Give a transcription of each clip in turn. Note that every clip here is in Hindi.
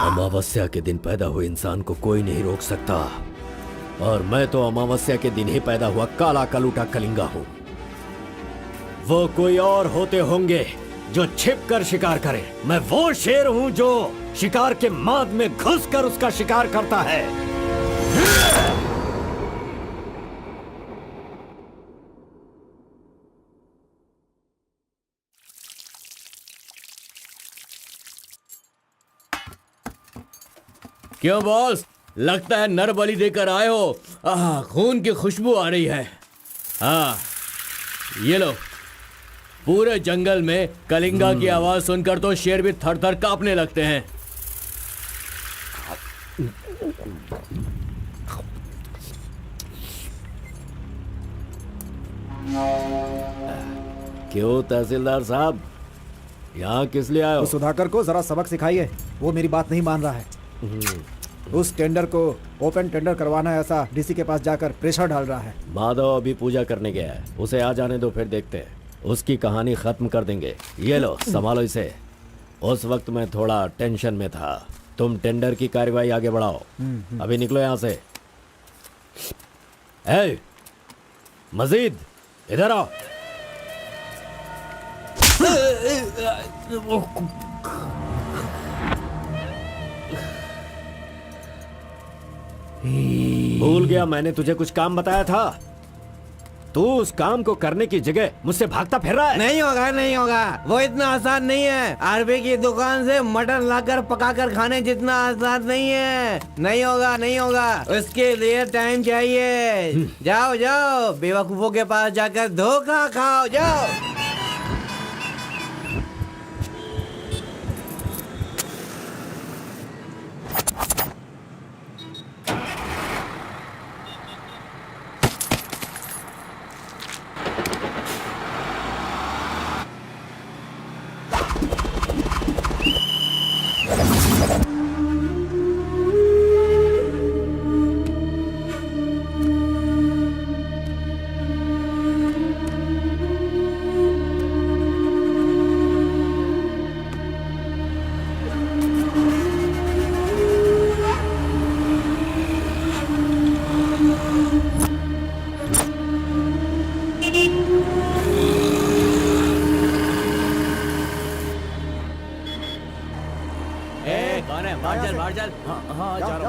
अमावस्या के दिन पैदा हुए इंसान को कोई नहीं रोक सकता, और मैं तो अमावस्या के दिन ही पैदा हुआ काला कलूटा कलिंगा हूं। वो कोई और होते होंगे जो छिप कर शिकार करे, मैं वो शेर हूं जो शिकार के माद में घुसकर उसका शिकार करता है। क्यों बॉस, लगता है नर बलि देकर आए हो। खून की खुशबू आ रही है। हाँ, ये लो। पूरे जंगल में कलिंगा की आवाज सुनकर तो शेर भी थर थर कांपने लगते हैं। क्यों तहसीलदार साहब, यहाँ किस लिए आए हो? तो सुधाकर को जरा सबक सिखाइए, वो मेरी बात नहीं मान रहा है। उस टेंडर को ओपन टेंडर करवाना है, ऐसा डीसी के पास जाकर प्रेशर डाल रहा है। माधव अभी पूजा करने गया है, उसे आ जाने दो, फिर देखते हैं। उसकी कहानी खत्म कर देंगे। ये लो, संभालो इसे। उस वक्त मैं थोड़ा टेंशन में था। तुम टेंडर की कार्यवाही आगे बढ़ाओ। अभी निकलो यहाँ से। ए, मजीद इधर आओ। भूल गया मैंने तुझे कुछ काम बताया था। तू उस काम को करने की जगह मुझसे भागता फिर रहा है। नहीं होगा, नहीं होगा। वो इतना आसान नहीं है। आरबी की दुकान से मटन लाकर पकाकर खाने जितना आसान नहीं है। नहीं होगा, नहीं होगा। उसके लिए टाइम चाहिए। जाओ जाओ, बेवकूफों के पास जाकर धोखा खाओ। जाओ।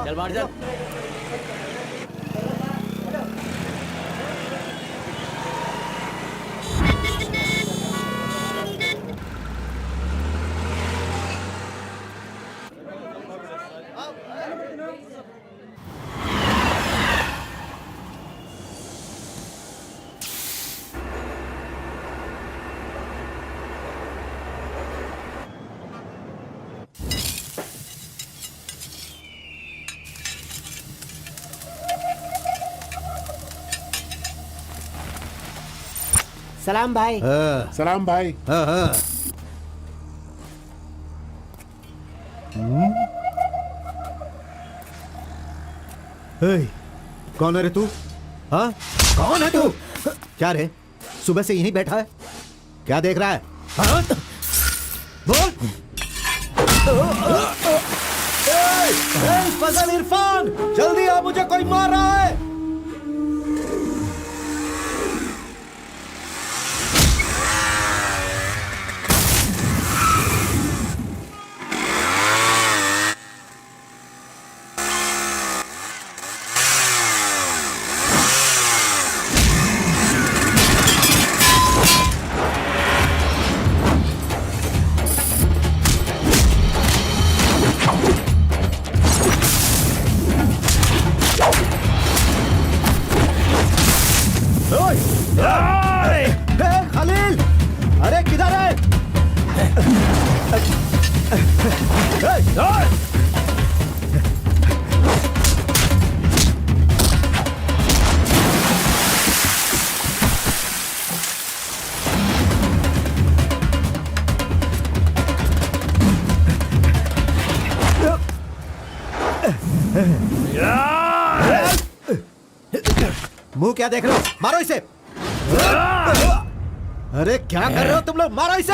चल बाहर चल। सलाम भाई। सलाम भाई। कौन है रे तू? हाँ, कौन है तू? क्या रे, सुबह से यहीं बैठा है? क्या देख रहा है? हाँ? बोल। फजल इरफान, जल्दी आ, मुझे कोई मार रहा है। मुंह क्या देख रहे हो? मारो इसे। अरे क्या कर रहे हो तुम लोग? मारो इसे।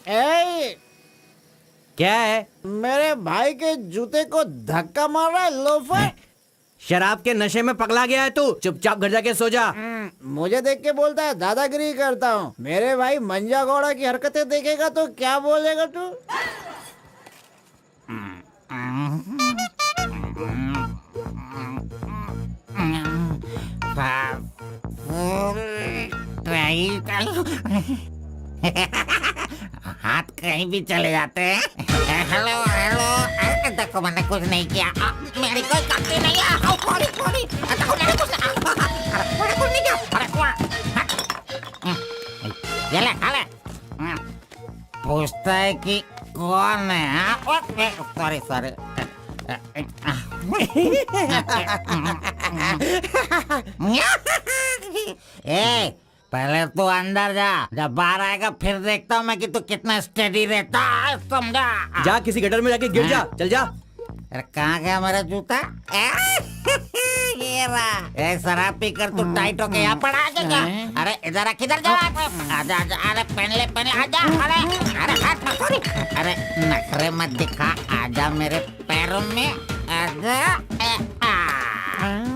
ए, क्या है? मेरे भाई के जूते को धक्का मार रहा है लोफर। शराब के नशे में पगला गया है तू। चुपचाप घर जाके सो जा। मुझे देख के बोलता है दादागिरी करता हूँ। मेरे भाई मंजा गौड़ा की हरकतें देखेगा तो क्या बोलेगा तू? हाथ कहीं भी चले जाते हैं। हेलो हेलो, अरे देखो मैंने कुछ नहीं किया। मेरी कोई गलती नहीं है। सॉरी सॉरी, देखो मैंने कुछ नहीं किया। अरे ये ले खा ले। पूछता है कि कौन है? Sorry sorry. ए, पहले तू अंदर जा, जब बाहर आएगा फिर देखता हूँ मैं कि तू कितना स्टेडी रहता है, समझा? जा किसी गटर में जाके गिर जा। चल जा। अरे कहाँ गया मेरा जूता? ये रहा। ए, शराब पी कर तू टाइट होके यहाँ पर आ जाएगा। अरे इधर आ, किधर जा? आजा आजा, अरे पहन ले आजा। अरे हाथ मत छोड़ी। अरे नखरे मत दिखा, आजा मेरे पैरों में आजा।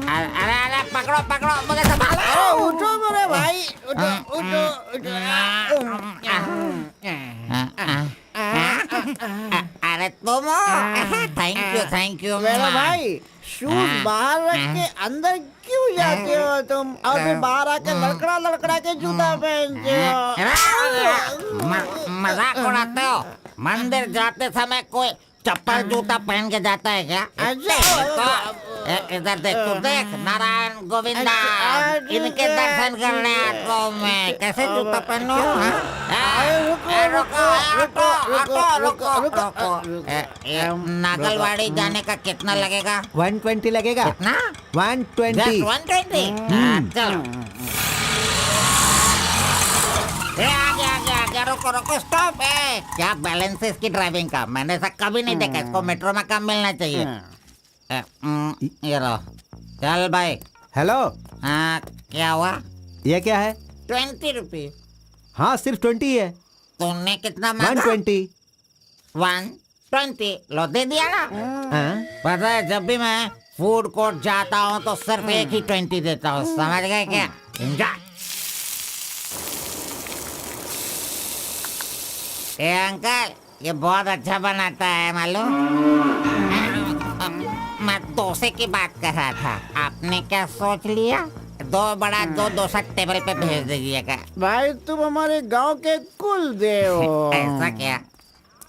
अरे अरे पकड़ो मुझे संभालो। उठो मेरे भाई, उठो उठो उठो। अरे तुम थैंक यू मेरा भाई, शूज बाहर रख के अंदर क्यों जाते हो तुम? और फिर बाहर आके लड़खड़ा के जूता पहनते हो। मजाक उड़ाते हो? मंदिर जाते समय कोई चप्पल जूता पहन के जाता है क्या? तो इधर देख, तू देख, नारायण गोविंदा इनके दर्शन करने आता हूँ मैं। कैसे जूता पहनूं? रुको। नागलवाड़ी जाने का कितना लगेगा? 120 लगेगा। कितना? 120। 120। चलो। आ गया। रुको स्टॉप है। क्या बैलेंस है इसकी ड्राइविंग का? मैंने ऐसा कभी नहीं देखा। इसको मेट्रो में काम मिलना चाहिए। ये लो, चल भाई। हेलो, हाँ, क्या हुआ? ये क्या है? 20 रुपीज। हाँ, सिर्फ 20 है। तुमने कितना मांगा? 120। 120 लो, दे दिया ना। हाँ? पता है, जब भी मैं फूड कोर्ट जाता हूँ तो सिर्फ एक ही 20 देता हूँ, समझ गए क्या? एंजॉय। ए अंकल, ये बहुत अच्छा बनाता है मालूम। मैं डोसे की बात कर रहा था। आपने क्या सोच लिया? 2 बड़ा 2 डोसा टेबल पे भेज दीजिएगा। भाई तुम हमारे गांव के कुल देव हो। ऐसा क्या?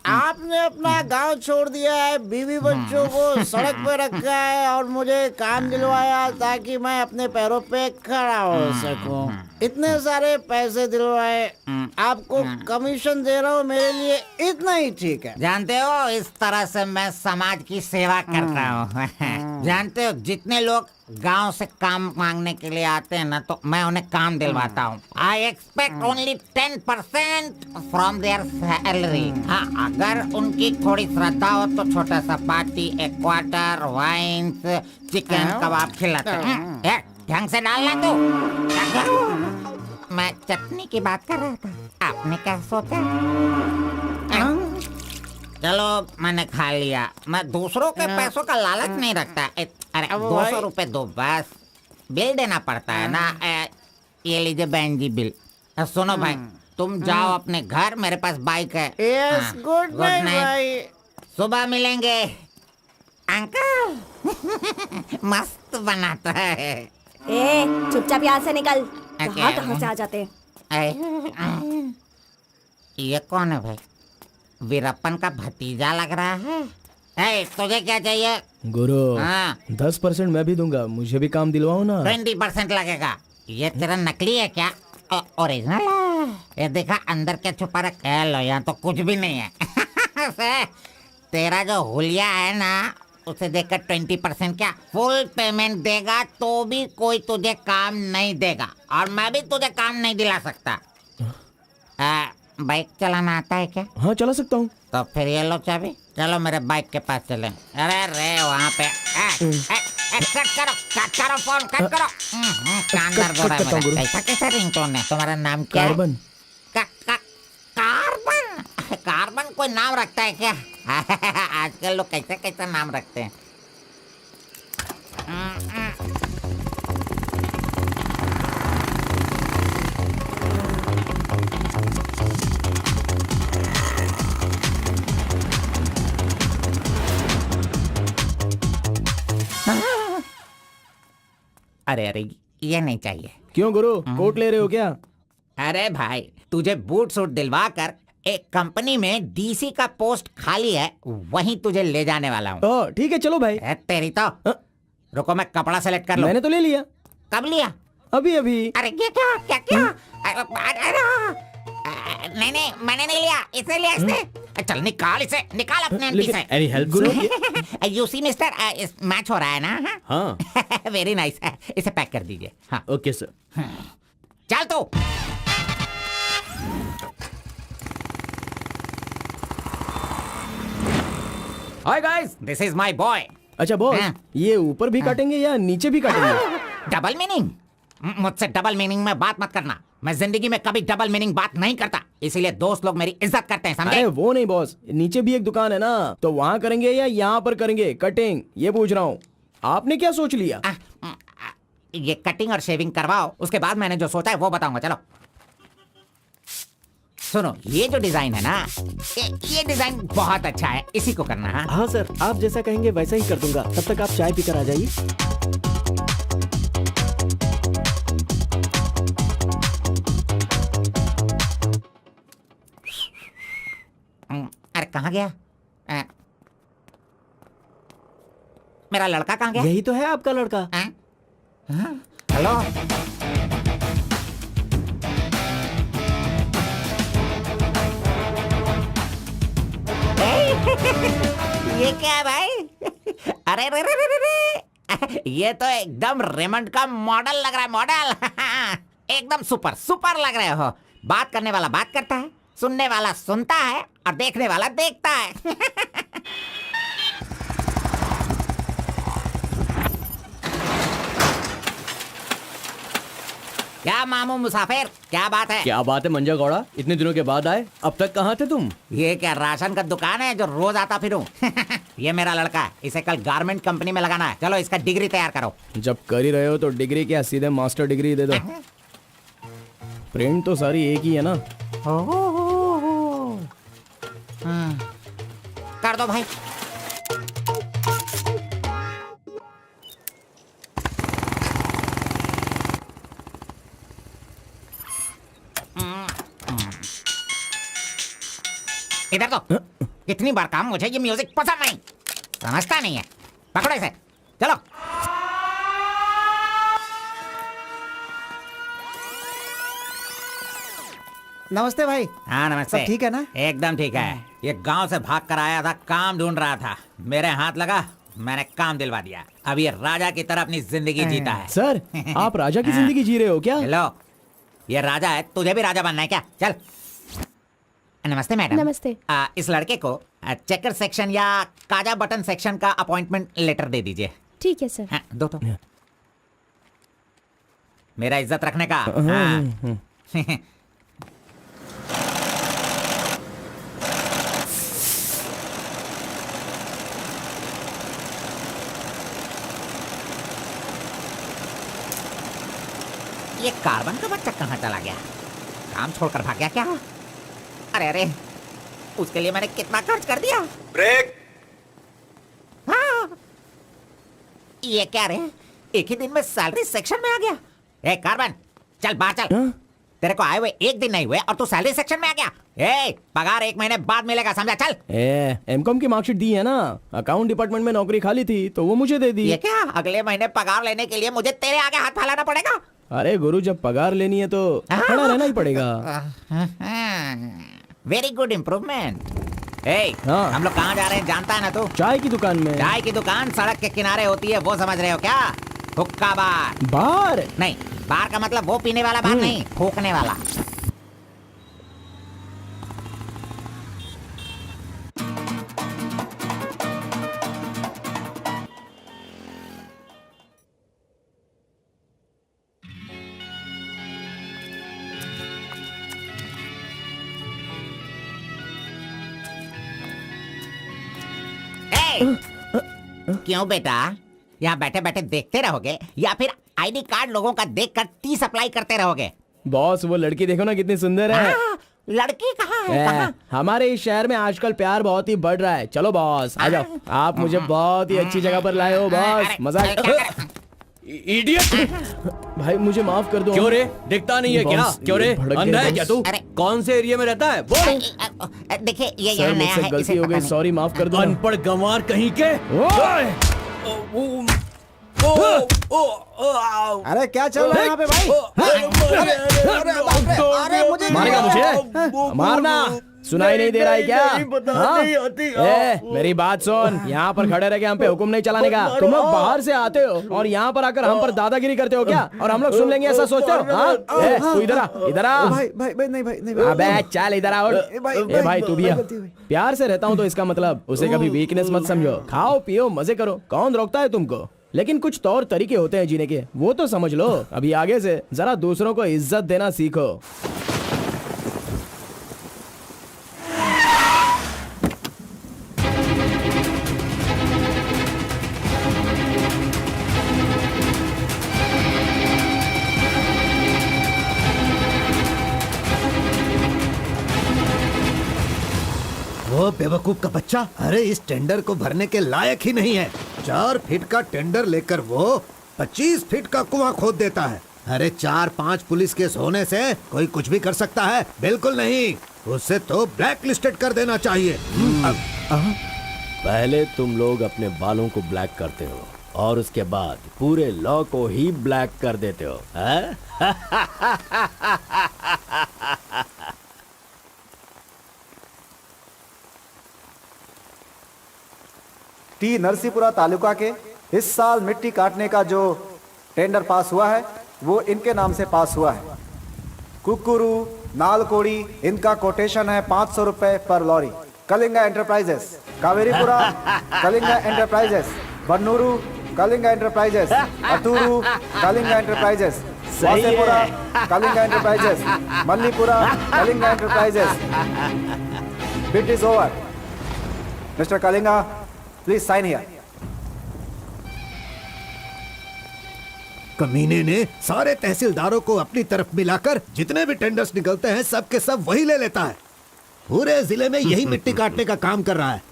आपने अपना गांव छोड़ दिया है, बीवी बच्चों को सड़क पे रखा है और मुझे काम दिलवाया ताकि मैं अपने पैरों पे खड़ा हो सकूं। इतने सारे पैसे दिलवाए, आपको कमीशन दे रहा हूँ, मेरे लिए इतना ही ठीक है। जानते हो, इस तरह से मैं समाज की सेवा करता हूँ। जानते हो, जितने लोग गांव से काम मांगने के लिए आते हैं ना, तो मैं उन्हें काम दिलवाता हूँ। I expect only 10% from there salary. हाँ, अगर उनकी थोड़ी श्रद्धा हो तो छोटा सा पार्टी, एक क्वार्टर, वाइन्स, चिकन कबाब खिलाते हैं। ढंग से डालना तू। मैं चटनी की बात कर रहा था, आपने क्या सोचा? चलो, मैंने खा लिया। मैं दूसरों के पैसों का लालच नहीं रखता। अरे 200 रुपए दो बस, बिल देना पड़ता है ना। ये लीजिए बहन जी बिल। सुनो भाई, तुम जाओ अपने घर, मेरे पास बाइक है। यस, गुड नाइट भाई। सुबह मिलेंगे। अंकल मस्त बनाता है। ए, चुपचाप यहाँ से निकल। क्या? कहाँ से आ जाते? ये कौन है भाई? वीरप्पन का भतीजा लग रहा है। तुझे क्या चाहिए? गुरु, हाँ। 10% मैं भी दूंगा, मुझे भी काम दिलवाओ ना। 20% लगेगा। ये तेरा नकली है क्या? ओरिजिनल है। ये देखा अंदर क्या छुपा रखा है? लो, यहाँ तो कुछ भी नहीं है। तेरा जो हुलिया है ना, उसे देखकर 20% क्या, फुल पेमेंट देगा तो भी कोई तुझे काम नहीं देगा, और मैं भी तुझे काम नहीं दिला सकता। बाइक चलाना आता है क्या? हाँ, चला सकता हूँ। तो फिर ये लो चाबी, चलो मेरे बाइक के पास चले। अरे रे वहाँ पे कट करो फोन, कट करो। कान दर्द हो रहा है मेरा। कैसा कैसा रिंगटोन है? तुम्हारा नाम क्या है? कार्बन। कार्बन? कार्बन कोई नाम रखता है क्या? आजकल लोग कैसे कैसे नाम रखते हैं। अरे अरे, ये नहीं चाहिए। क्यों गुरु, कोट ले रहे हो क्या? अरे भाई, तुझे बूट सूट दिलवा कर एक कंपनी में डीसी का पोस्ट खाली है, वहीं तुझे ले जाने वाला हूँ। तो ठीक है, चलो भाई। तेरी तो। रुको, मैं कपड़ा सेलेक्ट कर लूं। मैंने तो ले लिया। कब लिया? अभी अभी। अरे ये क्या क्या क्या? नहीं नहीं, मैंने नहीं लिया, इसे लिया इसने। चल निकाल इसे, निकाल अपने एमपी से। Any help Guru? You see mister, match हो रहा है ना? हाँ। Very nice. इसे पैक कर दीजिए। हाँ, ओके सर। चल तू। Hi guys, this is my boy. अच्छा बॉस, हाँ। ये ऊपर भी काटेंगे या नीचे भी काटेंगे? Double meaning? मुझसे डबल मीनिंग में बात मत करना। मैं जिंदगी में कभी डबल मीनिंग बात नहीं करता, इसीलिए दोस्त लोग मेरी इज्जत करते हैं, समझे? अरे वो नहीं बॉस, नीचे भी एक दुकान है ना, तो वहाँ करेंगे या यहाँ पर करेंगे कटिंग, ये पूछ रहा हूँ। आपने क्या सोच लिया? ये कटिंग और शेविंग करवाओ, उसके बाद मैंने जो सोचा है वो बताऊंगा। चलो सुनो, ये जो डिजाइन है ना, ये डिजाइन बहुत अच्छा है, इसी को करना है। हाँ सर, आप जैसा कहेंगे वैसा ही कर दूंगा। तब तक आप चाय पीकर आ जाइए। अरे कहाँ गया? मेरा लड़का कहाँ गया? यही तो है आपका लड़का। हेलो, ये क्या है भाई? अरे रे रे रे रे, ये तो एकदम रेमंड का मॉडल लग रहा है, मॉडल। एकदम सुपर सुपर लग रहे हो। बात करने वाला बात करता है, सुनने वाला सुनता है, और देखने वाला देखता है। क्या मामू मुसाफिर, क्या बात है? क्या बात है मंजा गौड़ा, इतने दिनों के बाद आए। अब तक कहाँ थे तुम? ये क्या राशन का दुकान है जो रोज आता फिरूं? ये मेरा लड़का है, इसे कल गारमेंट कंपनी में लगाना है। चलो इसका डिग्री तैयार करो। जब कर ही रहे हो तो डिग्री क्या, सीधे मास्टर डिग्री दे दो। प्रिंट तो सारी एक ही है ना। कर दो भाई। इधर तो। कितनी बार कहा मुझे ये म्यूजिक पसंद नहीं, समझता नहीं है। पकड़ो इसे, चलो। नमस्ते भाई। हाँ नमस्ते। सब ठीक है ना? एकदम ठीक है। ये गांव से भाग कर आया था, काम ढूंढ रहा था, मेरे हाथ लगा, मैंने काम दिलवा दिया। अब ये राजा की तरह अपनी जिंदगी जीता है। सर, आप राजा की जिंदगी जी रहे हो क्या? हेलो, ये राजा है, तुझे भी राजा बनना है क्या? चल। नमस्ते मैडम। नमस्ते। इस लड़के को चेकर सेक्शन या काजा बटन सेक्शन का अपॉइंटमेंट लेटर दे दीजिए। ठीक है सर। हाँ, दो तो। मेरा इज्जत रखने का। हाँ। ये कार्बन का बच्चा कहाँ चला गया? काम छोड़कर भाग गया क्या? अरे अरे, उसके लिए मैंने कितना खर्च कर दिया। ब्रेक। हाँ। ये क्या रे, एक ही दिन में सैलरी सेक्शन में आ गया। ए कार्बन, चल बाहर चल। तेरे को आए हुए एक दिन नहीं हुए और तू सैलरी सेक्शन में आ गया। ए, पगार 1 महीने बाद मिलेगा, समझा? चल। एमकॉम की मार्कशीट दी है ना, अकाउंट डिपार्टमेंट में नौकरी खाली थी तो वो मुझे दे दी। ये क्या, अगले महीने पगार लेने के लिए मुझे तेरे आगे हाथ फैलाना पड़ेगा? अरे गुरु, जब पगार लेनी है तो खड़ा रहना ही पड़ेगा। Very good improvement. ए, हाँ। हम लोग कहाँ जा रहे हैं जानता है ना तू? चाय की दुकान में। चाय की दुकान सड़क के किनारे होती है, वो समझ रहे हो क्या? हुक्का बार। बार? नहीं, बार का मतलब वो पीने वाला बार नहीं, फूकने वाला। क्यों बेटा, यहाँ बैठे बैठे देखते रहोगे या फिर आईडी कार्ड लोगों का देखकर टी सप्लाई करते रहोगे? बॉस, वो लड़की देखो ना कितनी सुंदर है। लड़की कहाँ है? कहाँ? हमारे इस शहर में आजकल प्यार बहुत ही बढ़ रहा है। चलो बॉस, आ जाओ। आप मुझे बहुत ही अच्छी जगह पर लाए हो बॉस। मजाक। इडियट! भाई मुझे माफ कर दो। क्यों रे, दिखता नहीं है क्या? बॉस, क्यों रे, भड़क गया अंधा है बॉस। क्या तू? अरे। कौन से एरिया में रहता है बोल? देखिए ये सर, यहाँ नया मुझसे है, गलती इसे हो पता गई, नहीं। सॉरी, माफ कर दो। अनपढ़ गंवार कहीं के। अरे क्या चल रहा है यहाँ पे भाई? अरे मुझे मारेगा मुझे? मारना सुनाई नहीं दे रहा है क्या? हाँ? मेरी बात सुन, यहाँ पर खड़े रह के हम पे हुक्म नहीं चलाने का। तुम लोग बाहर से आते हो और यहाँ पर आकर हम पर दादागिरी करते हो क्या? और हम लोग सुन लेंगे ऐसा सोचते हो? हाँ? तू इधर आ, इधर आ। भाई भाई भाई नहीं भाई नहीं। अबे चल इधर आओ। ए भाई तू भी आ। प्यार से रहता हूँ तो इसका मतलब उसे कभी वीकनेस मत समझो। खाओ पियो मजे करो, कौन रोकता है तुमको? लेकिन कुछ तौर तरीके होते हैं जीने के, वो तो समझ लो। अभी आगे से जरा दूसरों को इज्जत देना सीखो। वो बेवकूफ का बच्चा, अरे इस टेंडर को भरने के लायक ही नहीं है। 4 फीट का टेंडर लेकर वो 25 फीट का कुआं खोद देता है। अरे 4-5 पुलिस केस होने से कोई कुछ भी कर सकता है? बिल्कुल नहीं, उसे तो ब्लैक लिस्टेड कर देना चाहिए। पहले तुम लोग अपने बालों को ब्लैक करते हो और उसके बाद पूरे लॉ को ही ब्लैक कर देते हो, हैं? टी नरसीपुरा तालुका के इस साल मिट्टी काटने का जो टेंडर पास हुआ है वो इनके नाम से पास हुआ है। कुकुरू, नालकोड़ी, इनका कोटेशन है 500 रुपए पर lorry. Kalinga enterprises, Kaveripura Kalinga enterprises, Bannuru Kalinga enterprises, Aturu Kalinga enterprises, Vasepura Kalinga enterprises, Mallipura Kalinga enterprises. Bid is over. Mister Kalinga, please sign here. कमीने ने सारे तहसीलदारों को अपनी तरफ मिलाकर जितने भी टेंडर्स निकलते हैं सब के सब वही ले लेता है। पूरे जिले में यही मिट्टी काटने का काम कर रहा है।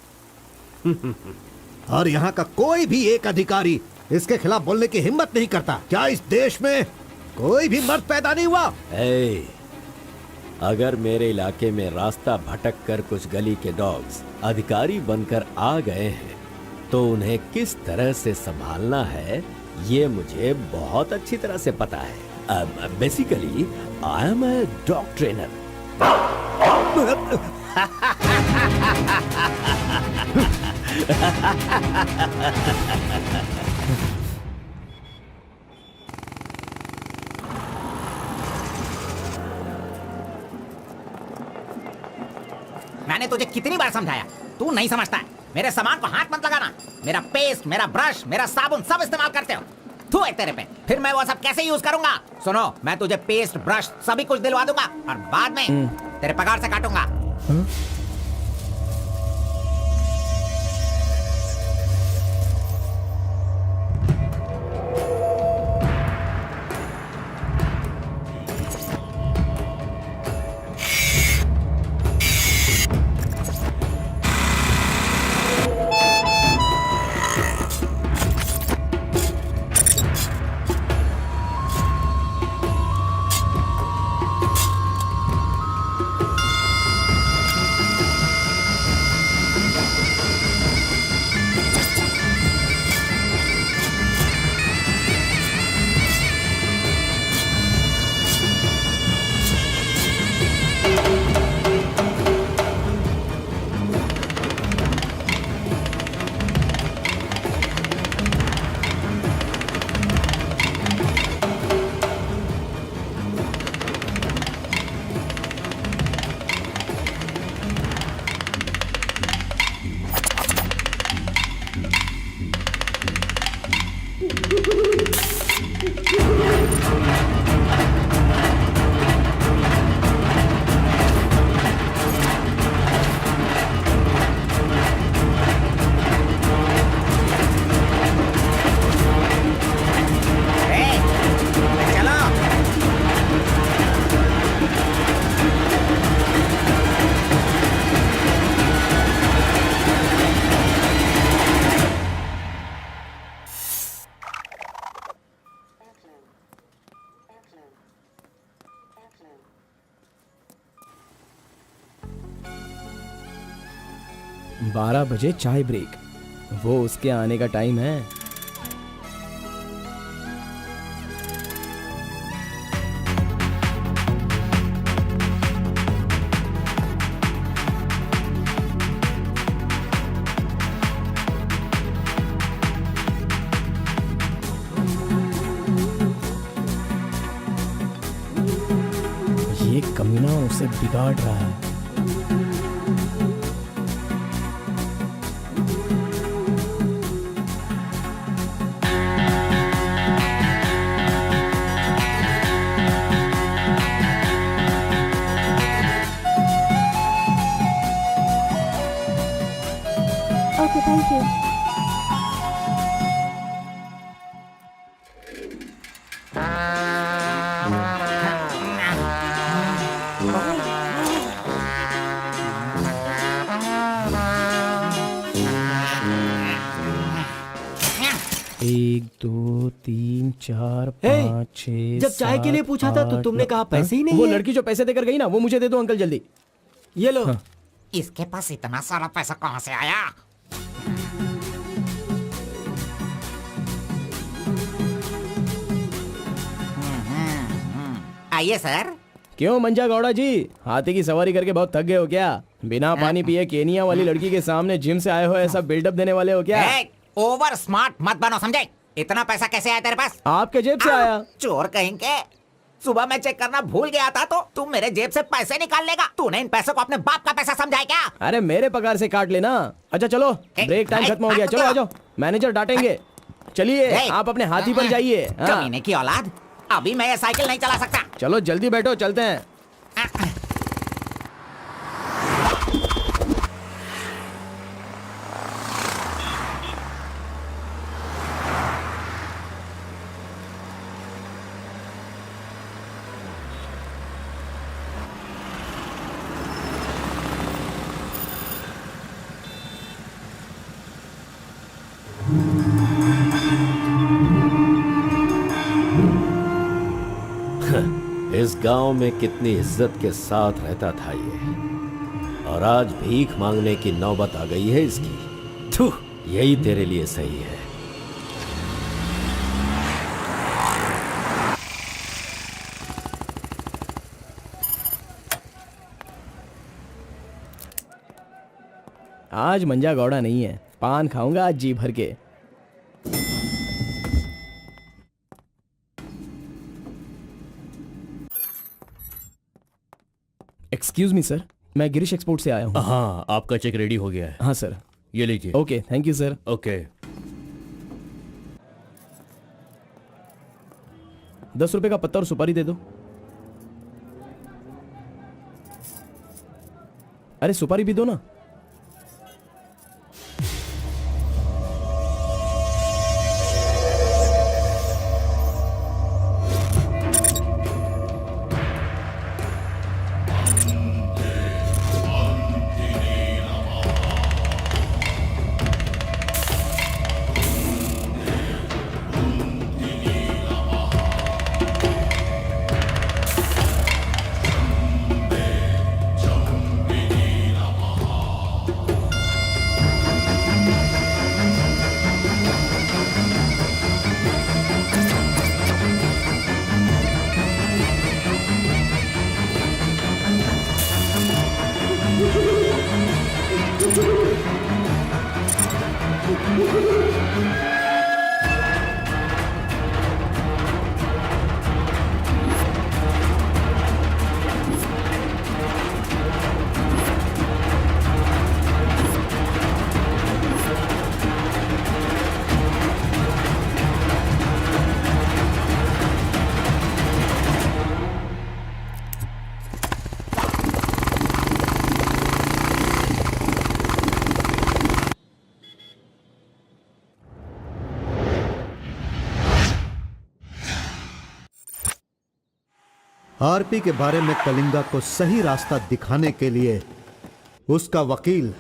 और यहाँ का कोई भी एक अधिकारी इसके खिलाफ बोलने की हिम्मत नहीं करता। क्या इस देश में कोई भी मर्द पैदा नहीं हुआ? अगर मेरे इलाके में रास्ता भटक कर कुछ गली के डॉग्स अधिकारी बनकर आ गए हैं तो उन्हें किस तरह से संभालना है ये मुझे बहुत अच्छी तरह से पता है। Basically I am a dog trainer. मैंने तुझे कितनी बार समझाया, तू नहीं समझता है। मेरे सामान को हाथ मत लगाना। मेरा पेस्ट, मेरा ब्रश, मेरा साबुन सब इस्तेमाल करते हो। तू है तेरे पे, फिर मैं वो सब कैसे यूज करूंगा? सुनो, मैं तुझे पेस्ट, ब्रश सभी कुछ दिलवा दूंगा और बाद में तेरे पगार से काटूंगा। बारह बजे चाय ब्रेक, वो उसके आने का टाइम है। ये कमीना उसे बिगाड़ रहा है। Okay, thank you. एक, दो, तीन, चार, पाँच, छः, जब चाय के लिए पूछा था तो तुमने कहा पैसे ही नहीं वो है। लड़की जो पैसे देकर गई ना, वो मुझे दे दो अंकल जल्दी। ये लो। इसके पास इतना सारा पैसा कहाँ से आया? आइए सर। क्यों मंजा गौड़ा जी, हाथी की सवारी करके बहुत थक गए हो क्या? बिना पानी पिए केनिया वाली लड़की के सामने जिम से आए हो, ऐसा बिल्डअप देने वाले हो क्या? ओवर स्मार्ट मत बनो, समझे? इतना पैसा कैसे आया तेरे पास? आपके जेब से आया। चोर कहेंगे। सुबह मैं चेक करना भूल गया था तो तू मेरे जेब से पैसे निकाल लेगा। तूने इन पैसों को अपने बाप का पैसा समझा है क्या? अरे मेरे पगार से काट लेना। अच्छा चलो, ब्रेक टाइम खत्म हो गया, चलो आ जाओ, मैनेजर डांटेंगे। चलिए आप अपने हाथी पर जाइए। कमीने की औलाद, अभी मैं ये साइकिल नहीं चला सकता। चलो जल्दी बैठो, चलते हैं। इस गांव में कितनी इज्जत के साथ रहता था ये, और आज भीख मांगने की नौबत आ गई है इसकी। थू, यही तेरे लिए सही है। आज मंजा गौड़ा नहीं है, पान खाऊंगा आज जी भर के। एक्सक्यूज मी सर, मैं गिरीश एक्सपोर्ट से आया हूँ। हाँ, आपका चेक रेडी हो गया है। हाँ सर। ये लीजिए। Okay, thank you sir. Okay. 10 रुपए का पत्ता और सुपारी दे दो। अरे सुपारी भी दो ना। आरपी के बारे में कलिंगा को सही रास्ता दिखाने के लिए उसका वकील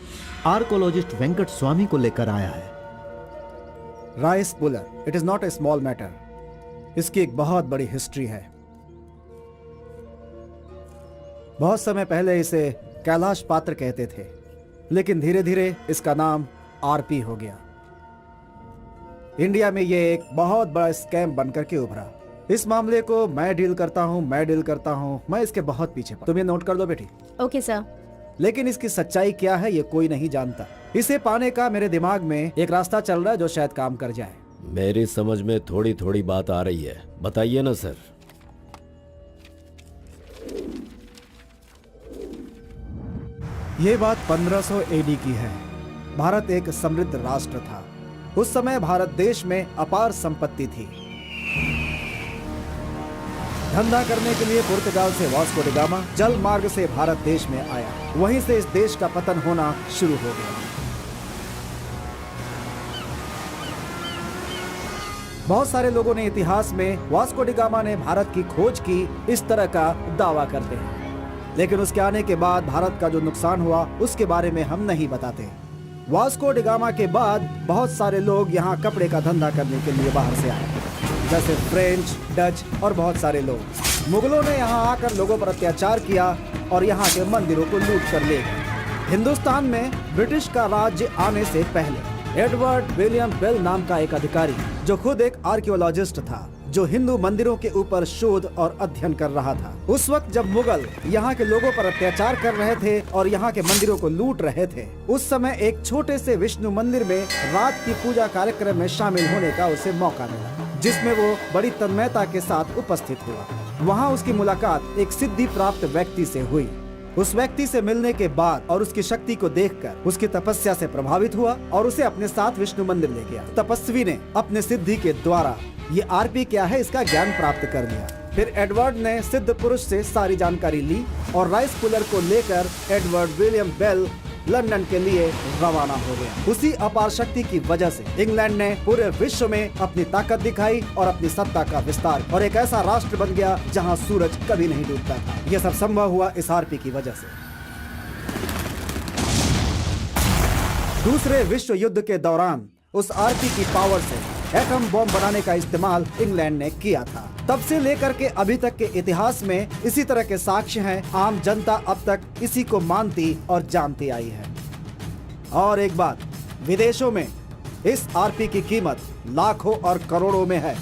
आर्कोलॉजिस्ट वेंकट स्वामी को लेकर आया है। Rice puller, it is not a small matter. इसकी एक बहुत बड़ी हिस्ट्री है। बहुत समय पहले इसे कैलाश पात्र कहते थे, लेकिन धीरे धीरे इसका नाम आरपी हो गया। इंडिया में यह एक बहुत बड़ा स्कैम बनकर के उभरा। इस मामले को मैं डील करता हूँ, मैं इसके बहुत पीछे तुम ये नोट कर दो बेटी। Okay sir. लेकिन इसकी सच्चाई क्या है ये कोई नहीं जानता। इसे पाने का मेरे दिमाग में एक रास्ता चल रहा है जो शायद काम कर जाए। मेरी समझ में थोड़ी थोड़ी बात आ रही है, बताइए ना सर। ये बात 1500 एडी की है। भारत एक समृद्ध राष्ट्र था। उस समय भारत देश में अपार संपत्ति थी। धंधा करने के लिए पुर्तगाल से वास्को डी गामा जल मार्ग से भारत देश में आया। वहीं से इस देश का पतन होना शुरू हो गया। बहुत सारे लोगों ने इतिहास में वास्को डी गामा ने भारत की खोज की इस तरह का दावा करते हैं, लेकिन उसके आने के बाद भारत का जो नुकसान हुआ उसके बारे में हम नहीं बताते। वास्को डी गामा के बाद बहुत सारे लोग यहाँ कपड़े का धंधा करने के लिए बाहर से आए, जैसे फ्रेंच, डच और बहुत सारे लोग। मुगलों ने यहाँ आकर लोगों पर अत्याचार किया और यहाँ के मंदिरों को लूट कर ले गए। हिंदुस्तान में ब्रिटिश का राज्य आने से पहले एडवर्ड विलियम बेल नाम का एक अधिकारी, जो खुद एक आर्कियोलॉजिस्ट था, जो हिंदू मंदिरों के ऊपर शोध और अध्ययन कर रहा था। उस वक्त जब मुगल यहाँ के लोगों पर अत्याचार कर रहे थे और यहाँ के मंदिरों को लूट रहे थे, उस समय एक छोटे से विष्णु मंदिर में रात की पूजा कार्यक्रम में शामिल होने का उसे मौका मिला, जिसमें वो बड़ी तन्मयता के साथ उपस्थित हुआ। वहाँ उसकी मुलाकात एक सिद्धि प्राप्त व्यक्ति से हुई। उस व्यक्ति से मिलने के बाद और उसकी शक्ति को देखकर उसकी तपस्या से प्रभावित हुआ और उसे अपने साथ विष्णु मंदिर ले गया। तपस्वी ने अपने सिद्धि के द्वारा ये आरपी क्या है इसका ज्ञान प्राप्त कर लिया। फिर एडवर्ड ने सिद्ध पुरुष से सारी जानकारी ली और राइस पुलर को लेकर एडवर्ड विलियम बेल लंदन के लिए रवाना हो गया। उसी अपार शक्ति की वजह से इंग्लैंड ने पूरे विश्व में अपनी ताकत दिखाई और अपनी सत्ता का विस्तार, और एक ऐसा राष्ट्र बन गया जहां सूरज कभी नहीं डूबता था। यह सब संभव हुआ इस आरपी की वजह से। दूसरे विश्व युद्ध के दौरान उस आरपी की पावर से एटम बॉम्ब बनाने का इस्तेमाल इंग्लैंड ने किया था। तब से लेकर के अभी तक के इतिहास में इसी तरह के साक्ष्य हैं। आम जनता अब तक इसी को मानती और जानती आई है। और एक बात, विदेशों में इस आरपी की कीमत लाखों और करोड़ों में है।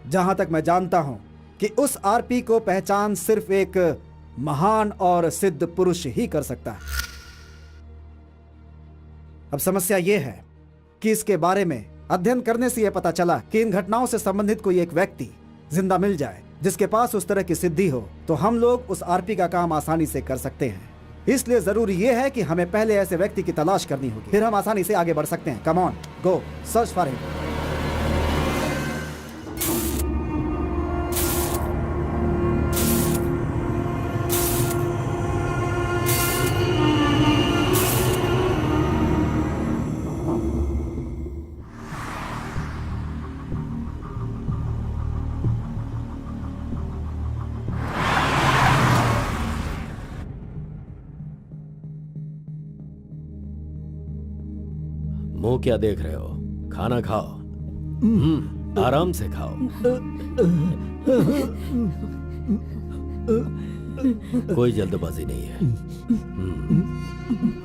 जहां तक मैं जानता हूं कि उस आरपी को पहचान सिर्फ एक महान और सिद्ध पुरुष ही कर सकता है। अब समस्या यह है कि इसके बारे में अध्ययन करने से यह पता चला कि इन घटनाओं से संबंधित कोई एक व्यक्ति जिंदा मिल जाए जिसके पास उस तरह की सिद्धि हो, तो हम लोग उस आरपी का काम आसानी से कर सकते हैं। इसलिए जरूरी यह है कि हमें पहले ऐसे व्यक्ति की तलाश करनी होगी, फिर हम आसानी से आगे बढ़ सकते हैं। Come on, go search for him. मुंह क्या देख रहे हो? खाना खाओ। आराम से खाओ। कोई जल्दबाजी नहीं है।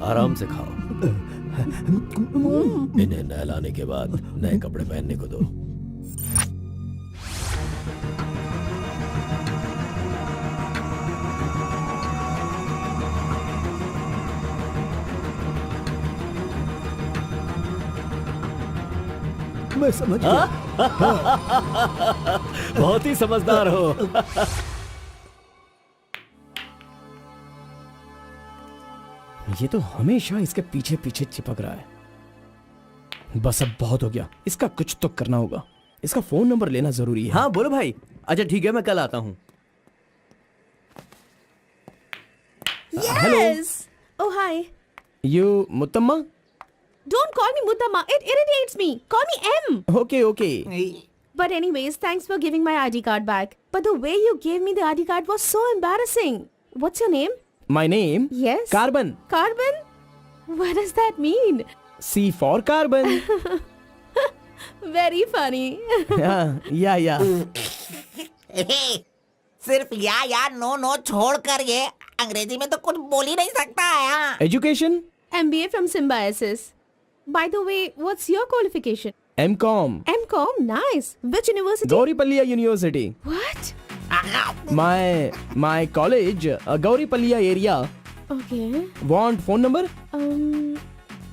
आराम से खाओ। इन्हें नहलाने के बाद नए कपड़े पहनने को दो। मैं समझ गया। बहुत ही समझदार हो। ये तो हमेशा इसके पीछे पीछे चिपक रहा है। बस अब बहुत हो गया, इसका कुछ तो करना होगा। इसका फोन नंबर लेना जरूरी है। हाँ बोलो भाई। अच्छा ठीक है, मैं कल आता हूँ। Yes. Oh hi. You Muttamma? Don't call me Muttama. It irritates me. Call me M. Okay okay. But anyways, thanks for giving my ID card back. But the way you gave me the ID card was so embarrassing. What's your name? My name? Yes. Carbon. Carbon? What does that mean? C for carbon. Very funny. या सिर्फ या नो छोड़ कर ये अंग्रेजी में तो कुछ बोल ही नहीं सकता है। Education? MBA from Symbiosis. By the way, what's your qualification? M.Com. M.Com? Nice. Which university? Gowripalliya university. What? My college, Gauripalliya area. Okay. Want phone number?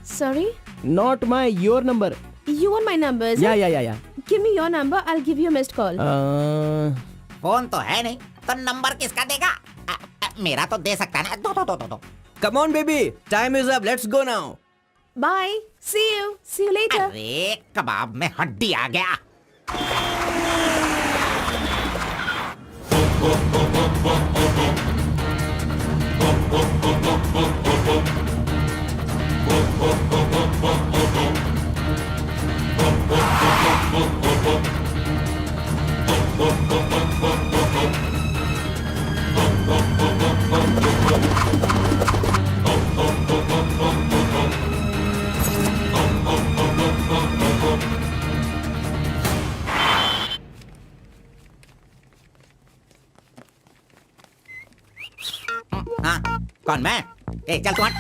Sorry? Not your number. You want my number? is it? Yeah. Give me your number. I'll give you a missed call. Phone तो है नहीं तो नंबर किसका देगा? मेरा तो दे सकता है ना। दो। Come on baby, time is up. Let's go now. Bye. See you. See you later. अरे कबाब में हड्डी आ गया। हाँ, कौन मैं? ए चल तू हट।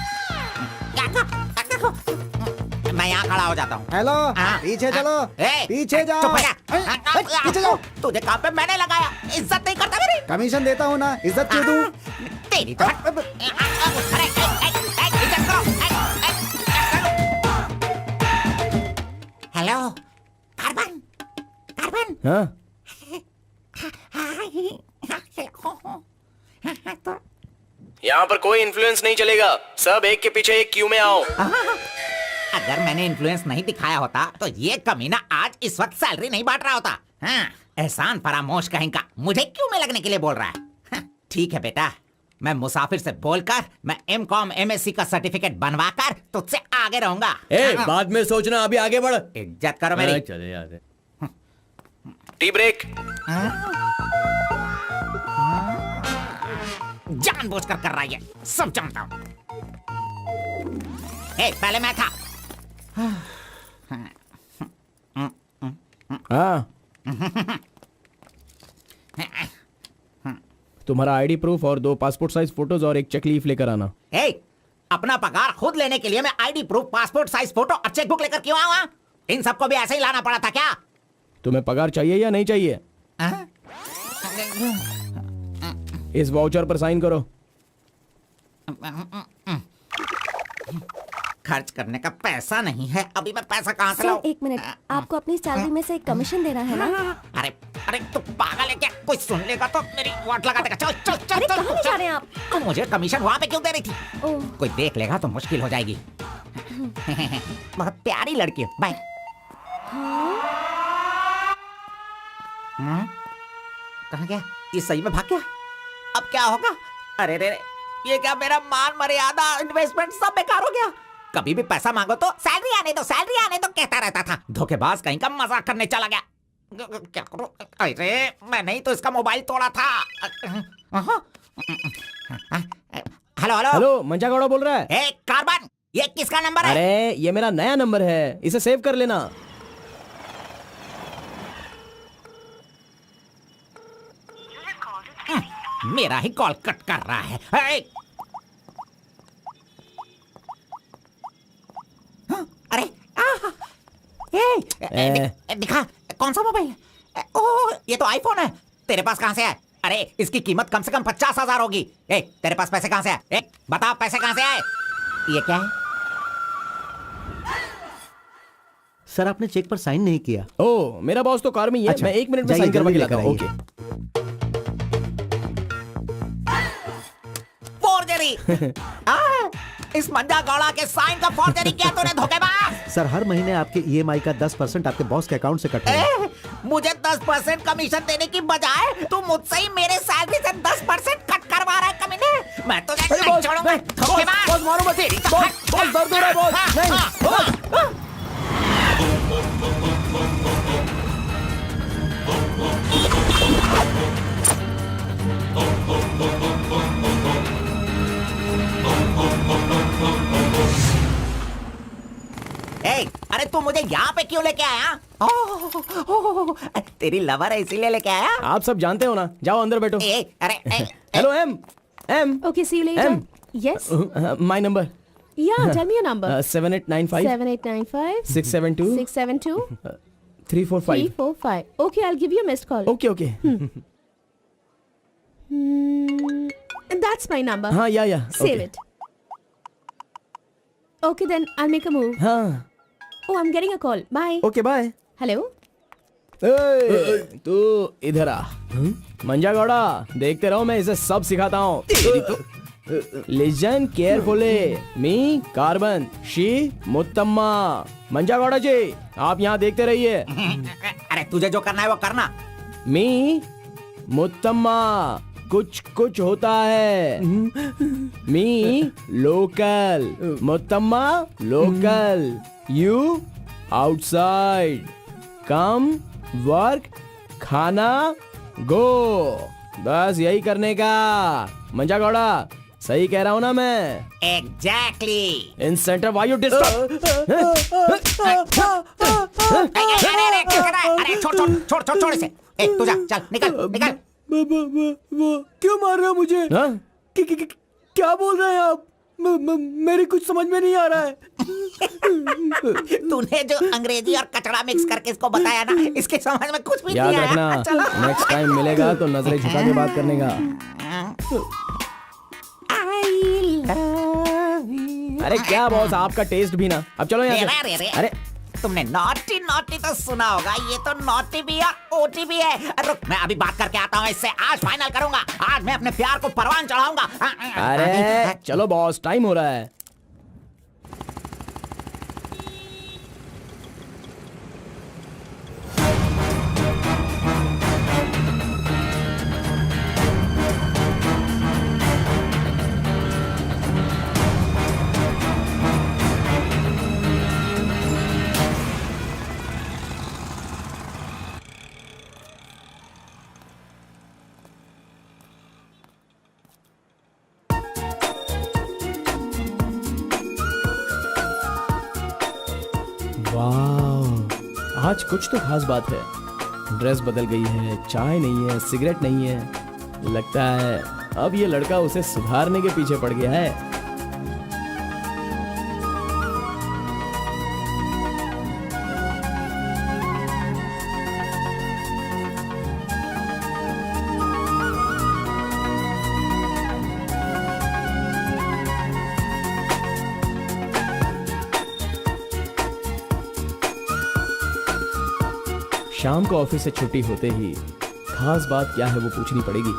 मैं यहाँ खड़ा हो जाता हूँ। हेलो, हाँ, पीछे चलो। ए, पीछे जाओ। चुप हो जा। पीछे जाओ। तुझे काम पे मैंने लगाया, इज्जत नहीं करता मेरी। कमीशन देता हूँ ना, इज्जत क्यों दूं? तेरी तो हट। अरे, इज्जत करो। Hello, carbon. हाँ? यहाँ पर कोई इन्फ्लुएंस नहीं चलेगा। सब एक के पीछे एक क्यू में आओ। अगर मैंने इन्फ्लुएंस नहीं दिखाया होता तो ये कमीना आज इस वक्त सैलरी नहीं बांट रहा होता। हाँ, एहसान फरामोश कहेंगा, मुझे क्यों में लगने के लिए बोल रहा है? हाँ, ठीक है बेटा, मैं मुसाफिर से बोलकर मैं M.Com MSc का सर्टिफिकेट बनवाकर तुझसे आगे रहूंगा। बाद में सोचना, अभी आगे बढ़। इज्जत करो मेरी। चले यार। Tea break. जानबूझकर कर रहा है, सब जानता हूँ। पहले मैं था। हाँ, तुम्हारा आईडी प्रूफ और 2 पासपोर्ट साइज फोटोज और एक चेक लीफ लेकर आना। ए, अपना पगार खुद लेने के लिए मैं ID proof, passport size photo और चेकबुक लेकर क्यों आऊं? इन सबको भी ऐसे ही लाना पड़ा था क्या? तुम्हें पगार चाहिए या नहीं चाहिए? इस वाउचर पर साइन करो। खर्च करने का पैसा नहीं है, अभी मैं पैसा कहाँ से सर लाऊं? 1 मिनट, आपको अपनी सैलरी में से एक कमीशन देना है ना? अरे अरे तू पागल है क्या? कोई सुन लेगा तो मेरी वाट लगा देगा। चल चल चल अरे चल, कहाँ ले जा रहे हैं आप? तू मुझे कमीशन वहाँ पे क्यों दे रही थी? ओह, कोई देख लेगा तो मुश्किल हो जाएगी। बहुत प्यारी लड़की है। बाय। कहाँ गया? ये सही में भाग गया? अब क्या होगा? अरे रे रे, ये क्या मेरा मान मर्यादा इन्वेस्टमेंट सब बेकार हो गया। कभी भी पैसा मांगो तो सैलरी आने दो, सैलरी आने दो कहता रहता था। धोखेबाज कहीं का मजाक करने चला गया। क्या करूं? अरे मैंने ही तो इसका मोबाइल तोड़ा था। हेलो हेलो हेलो, मंजा गौड़ा बोल रहा है। ए कार्बन, ये किसका नंबर है? अरे ये मेरा नया नंबर है, इसे सेव कर लेना। मेरा ही कॉल कट कर रहा है। अरे दिखा कौन सा मोबाइल है? ओह ये तो आईफोन है। तेरे पास कहां से है? अरे इसकी कीमत कम से कम 50,000 होगी। तेरे पास पैसे कहां से आए? बता पैसे कहां से आए? ये क्या है? सर आपने चेक पर साइन नहीं किया। ओ, मेरा बॉस तो कार में ही है। मैं 1 मिनट में साइन करवा के लाता हूँ। ओके। फोर्जरी। इस मंजा गौड़ा के साइन का फोर्जरी किया तूने, धोखेबाज। सर हर महीने आपके ईएमआई का 10% आपके बॉस के अकाउंट से कट होगा। मुझे 10% कमीशन देने की बजाय तू मुझसे ही मेरे सैलरी से 10% कट करवा रहा है कमीने। मैं तो नहीं छोड़ूंगा। धोखेबाज। बॉस मारो मत। बॉस दर्द हो रहा है बॉस। नहीं। अरे तू मुझे यहाँ पे क्यों लेके आया? तेरी लवर है इसीलिए लेके आया? आप सब जानते हो ना। जाओ अंदर बैठो। अरे hello M. Okay, see you later. M. Yes. My number Yeah, tell me your number. 7895 7895 672 672 345. 345. Okay, I'll give you a missed call. Okay okay. That's my number. हाँ या Save it. Okay, then I'll make a move. हाँ Oh, I'm getting a call. Bye. Okay bye. Hello? तू इधर आ। मंजा गौड़ा, देखते रहो, मैं इसे सब सिखाता हूँ। Listen carefully. Me carbon, she Muttamma. Manja Gowda ji, आप यहाँ देखते रहिए। अरे तुझे जो करना है वो करना। मी मुत्तम्मा, कुछ कुछ होता है। Me local, Muttamma local, you outside. Come work, खाना, गो। बस यही करने का। मंजा गौड़ा, सही कह रहा हूँ ना मैं? Exactly. In centre why you disturb. अरे छोड़ इसे। तू जा, चल निकल। क्यों मार रहे हो मुझे? क्या बोल रहे हैं आप? मेरी कुछ समझ में नहीं आ रहा है। तूने जो अंग्रेजी और कचड़ा मिक्स करके इसको बताया ना, इसके समझ में कुछ भी याद नहीं रखना, आया। चलो। नेक्स्ट टाइम मिलेगा तो नजरें झुका के बात करने का। अरे क्या बॉस, आपका टेस्ट भी ना। अब चलो यहाँ से। अरे तुमने नॉटी तो सुना होगा, ये तो नॉटी भी है, ओटी भी है। रुक, मैं अभी बात करके आता हूँ इससे। आज फाइनल करूंगा। आज मैं अपने प्यार को परवान चढ़ाऊंगा। अरे चलो बॉस, टाइम हो रहा है। वाह, आज कुछ तो खास बात है। ड्रेस बदल गई है, चाय नहीं है, सिगरेट नहीं है। लगता है अब ये लड़का उसे सुधारने के पीछे पड़ गया है। शाम को ऑफिस से छुट्टी होते ही खास बात क्या है वो पूछनी पड़ेगी।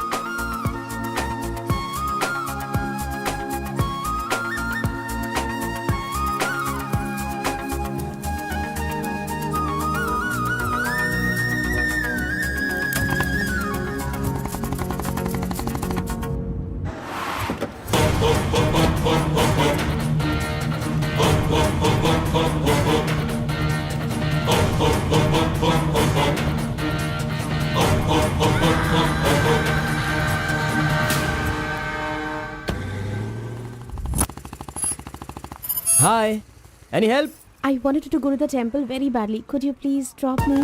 Hi, any help? I wanted to go to the temple very badly. Could you please drop me?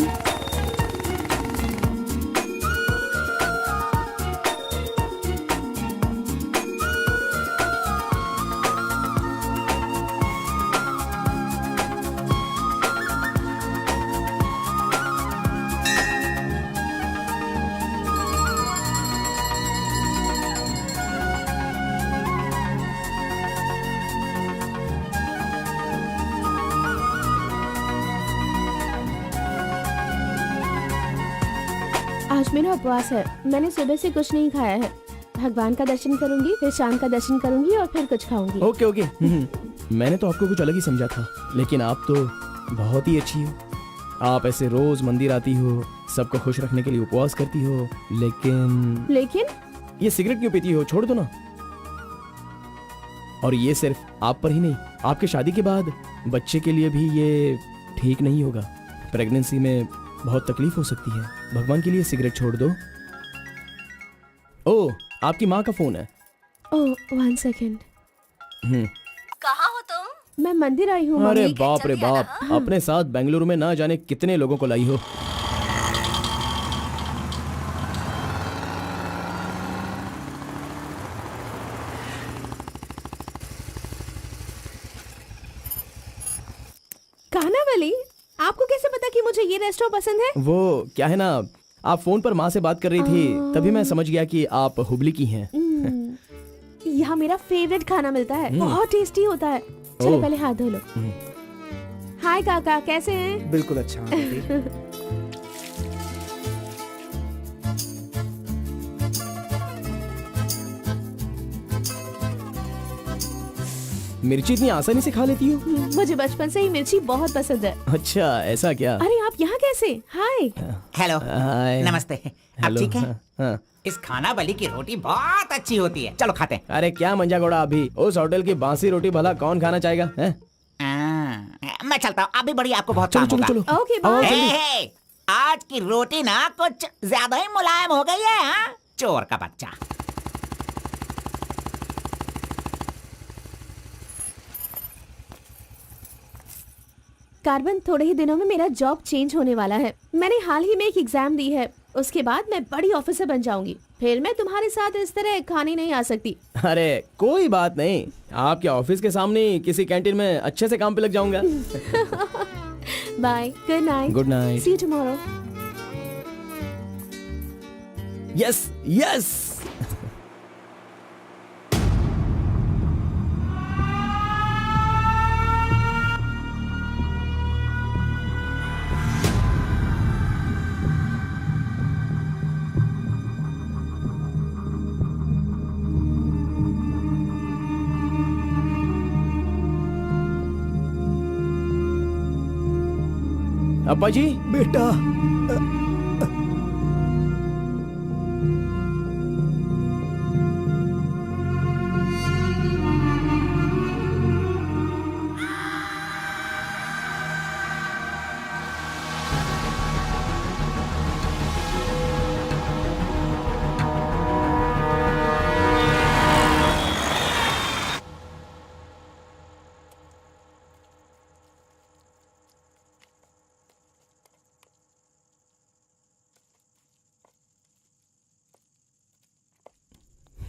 आज मेरा उपवास है। मैंने सुबह से कुछ नहीं खाया है। भगवान का दर्शन करूंगी, फिर शाम का दर्शन करूंगी और फिर कुछ खाऊंगी। Okay okay. मैंने तो आपको कुछ अलग ही समझा था, लेकिन आप तो बहुत ही अच्छी हो। आप ऐसे रोज मंदिर आती हो, सबको खुश रखने के लिए उपवास करती हो, लेकिन ये सिगरेट क्यों पीती हो? छोड़ दो ना। और ये सिर्फ आप पर ही नहीं, आपके शादी के बाद बच्चे के लिए भी ये ठीक नहीं होगा। प्रेगनेंसी में बहुत तकलीफ हो सकती है। भगवान के लिए सिगरेट छोड़ दो। ओह, आपकी माँ का फोन है। ओह, 1 सेकेंड। कहाँ हो तुम? मैं मंदिर आई हूँ। अरे मम्मी। बाप रे बाप, अपने साथ बेंगलुरु में ना जाने कितने लोगों को लाई हो। कानावली, आपको कैसे पता कि मुझे ये रेस्टोरेंट पसंद है? वो क्या है ना, आप फोन पर माँ से बात कर रही थी, तभी मैं समझ गया कि आप हुबली की हैं। यहाँ मेरा फेवरेट खाना मिलता है, बहुत टेस्टी होता है। चलो पहले हाथ धो लो। हाय काका, कैसे हैं? बिल्कुल अच्छा हूँ बेटी। मिर्ची इतनी आसानी से खा लेती हो? मुझे बचपन से ही मिर्ची बहुत पसंद है। अच्छा, ऐसा क्या? अरे आप यहाँ कैसे? हाय। हेलो, हाय। नमस्ते। आप हेलो। ठीक है? हाँ। इस खाना बली की रोटी बहुत अच्छी होती है, चलो खाते हैं। अरे क्या मंजा घोड़ा, अभी उस होटल की बासी रोटी भला कौन खाना चाहेगा? हैं? मैं चलता हूँ, अभी बड़ी आपको बहुत चलो काम चलो होगा। चलो। ओके आओ, बाय। जल्दी। हे, आज की रोटी ना कुछ ज्यादा ही मुलायम हो गई है। हाँ? चोर का बच्चा। कार्बन, थोड़े ही दिनों में मेरा जॉब चेंज होने वाला है। मैंने हाल ही में एक एग्जाम दी है, उसके बाद मैं बड़ी ऑफिसर बन जाऊंगी। फिर मैं तुम्हारे साथ इस तरह खाने नहीं आ सकती। अरे कोई बात नहीं, आपके ऑफिस के सामने किसी कैंटीन में अच्छे से काम पे लग जाऊंगा। Bye, good night. Good night. See you tomorrow. Yes yes. अब्बा जी। बेटा,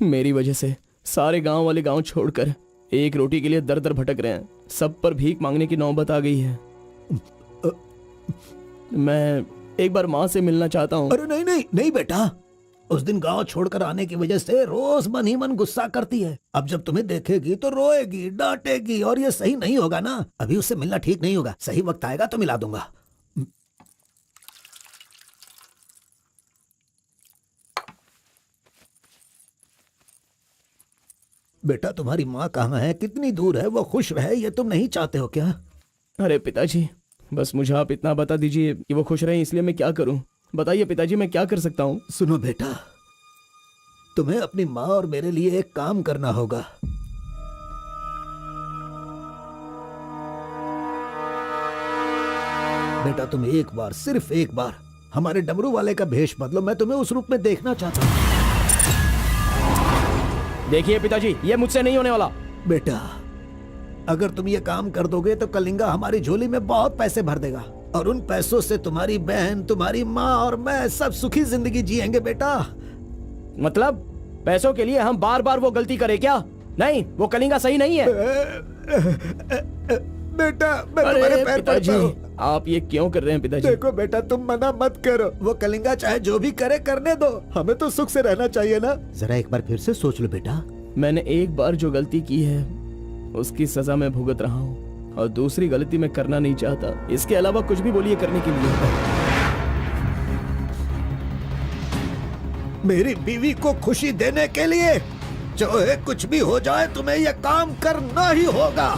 मेरी वजह से सारे गांव वाले गांव छोड़कर एक रोटी के लिए दर दर भटक रहे हैं। सब पर भीख मांगने की नौबत आ गई है। मैं एक बार माँ से मिलना चाहता हूँ। अरे नहीं नहीं नहीं बेटा, उस दिन गांव छोड़कर आने की वजह से रोज मन ही मन गुस्सा करती है। अब जब तुम्हें देखेगी तो रोएगी, डांटेगी, और ये सही नहीं होगा ना। अभी उससे मिलना ठीक नहीं होगा। सही वक्त आएगा तो मिला दूंगा। बेटा तुम्हारी माँ कहाँ है, कितनी दूर है, वो खुश रहे ये तुम नहीं चाहते हो क्या? अरे पिताजी, बस मुझे आप इतना बता दीजिए कि वो खुश रहे, इसलिए मैं क्या करूं? बताइए पिताजी, मैं क्या कर सकता हूं? सुनो बेटा, तुम्हें अपनी माँ और मेरे लिए एक काम करना होगा। बेटा तुम एक बार, सिर्फ एक बार हमारे डमरू वाले का भेष बदलो। मैं तुम्हें उस रूप में देखना चाहता हूँ। देखिए पिताजी, ये मुझसे नहीं होने वाला। बेटा अगर तुम ये काम कर दोगे तो कलिंगा हमारी झोली में बहुत पैसे भर देगा, और उन पैसों से तुम्हारी बहन, तुम्हारी माँ और मैं सब सुखी जिंदगी जिएंगे। बेटा मतलब पैसों के लिए हम बार बार वो गलती करें क्या? नहीं, वो कलिंगा सही नहीं है। बेटा मैं तुम्हारे पैर पड़ता हूं। आप ये क्यों कर रहे हैं पिताजी? देखो बेटा, तुम मना मत करो। वो कलिंगा चाहे जो भी करे करने दो, हमें तो सुख से रहना चाहिए ना। जरा एक बार फिर से सोच लो बेटा। मैंने एक बार जो गलती की है उसकी सजा मैं भुगत रहा हूँ, और दूसरी गलती मैं करना नहीं चाहता। इसके अलावा कुछ भी बोलिए करने के लिए। मेरी बीवी को खुशी देने के लिए चाहे कुछ भी हो जाए, तुम्हें यह काम करना ही होगा।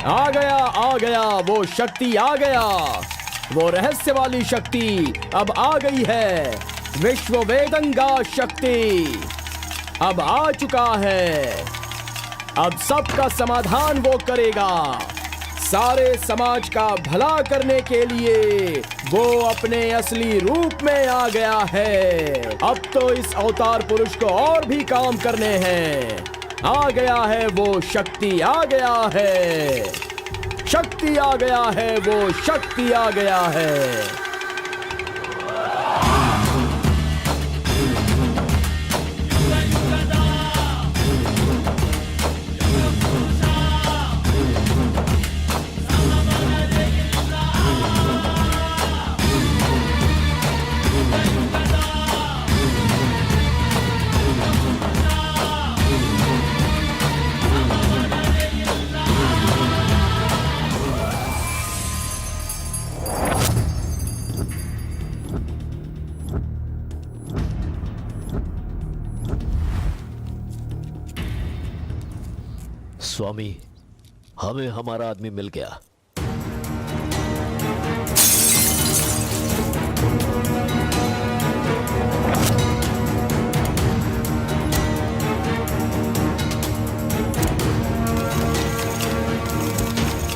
आ गया वो शक्ति आ गया, वो रहस्य वाली शक्ति अब आ गई है। विश्व वेदंगा शक्ति अब आ चुका है। अब सबका समाधान वो करेगा। सारे समाज का भला करने के लिए वो अपने असली रूप में आ गया है। अब तो इस अवतार पुरुष को और भी काम करने हैं। आ गया है वो शक्ति, आ गया है शक्ति, आ गया है वो शक्ति, आ गया है। स्वामी, हमें हमारा आदमी मिल गया।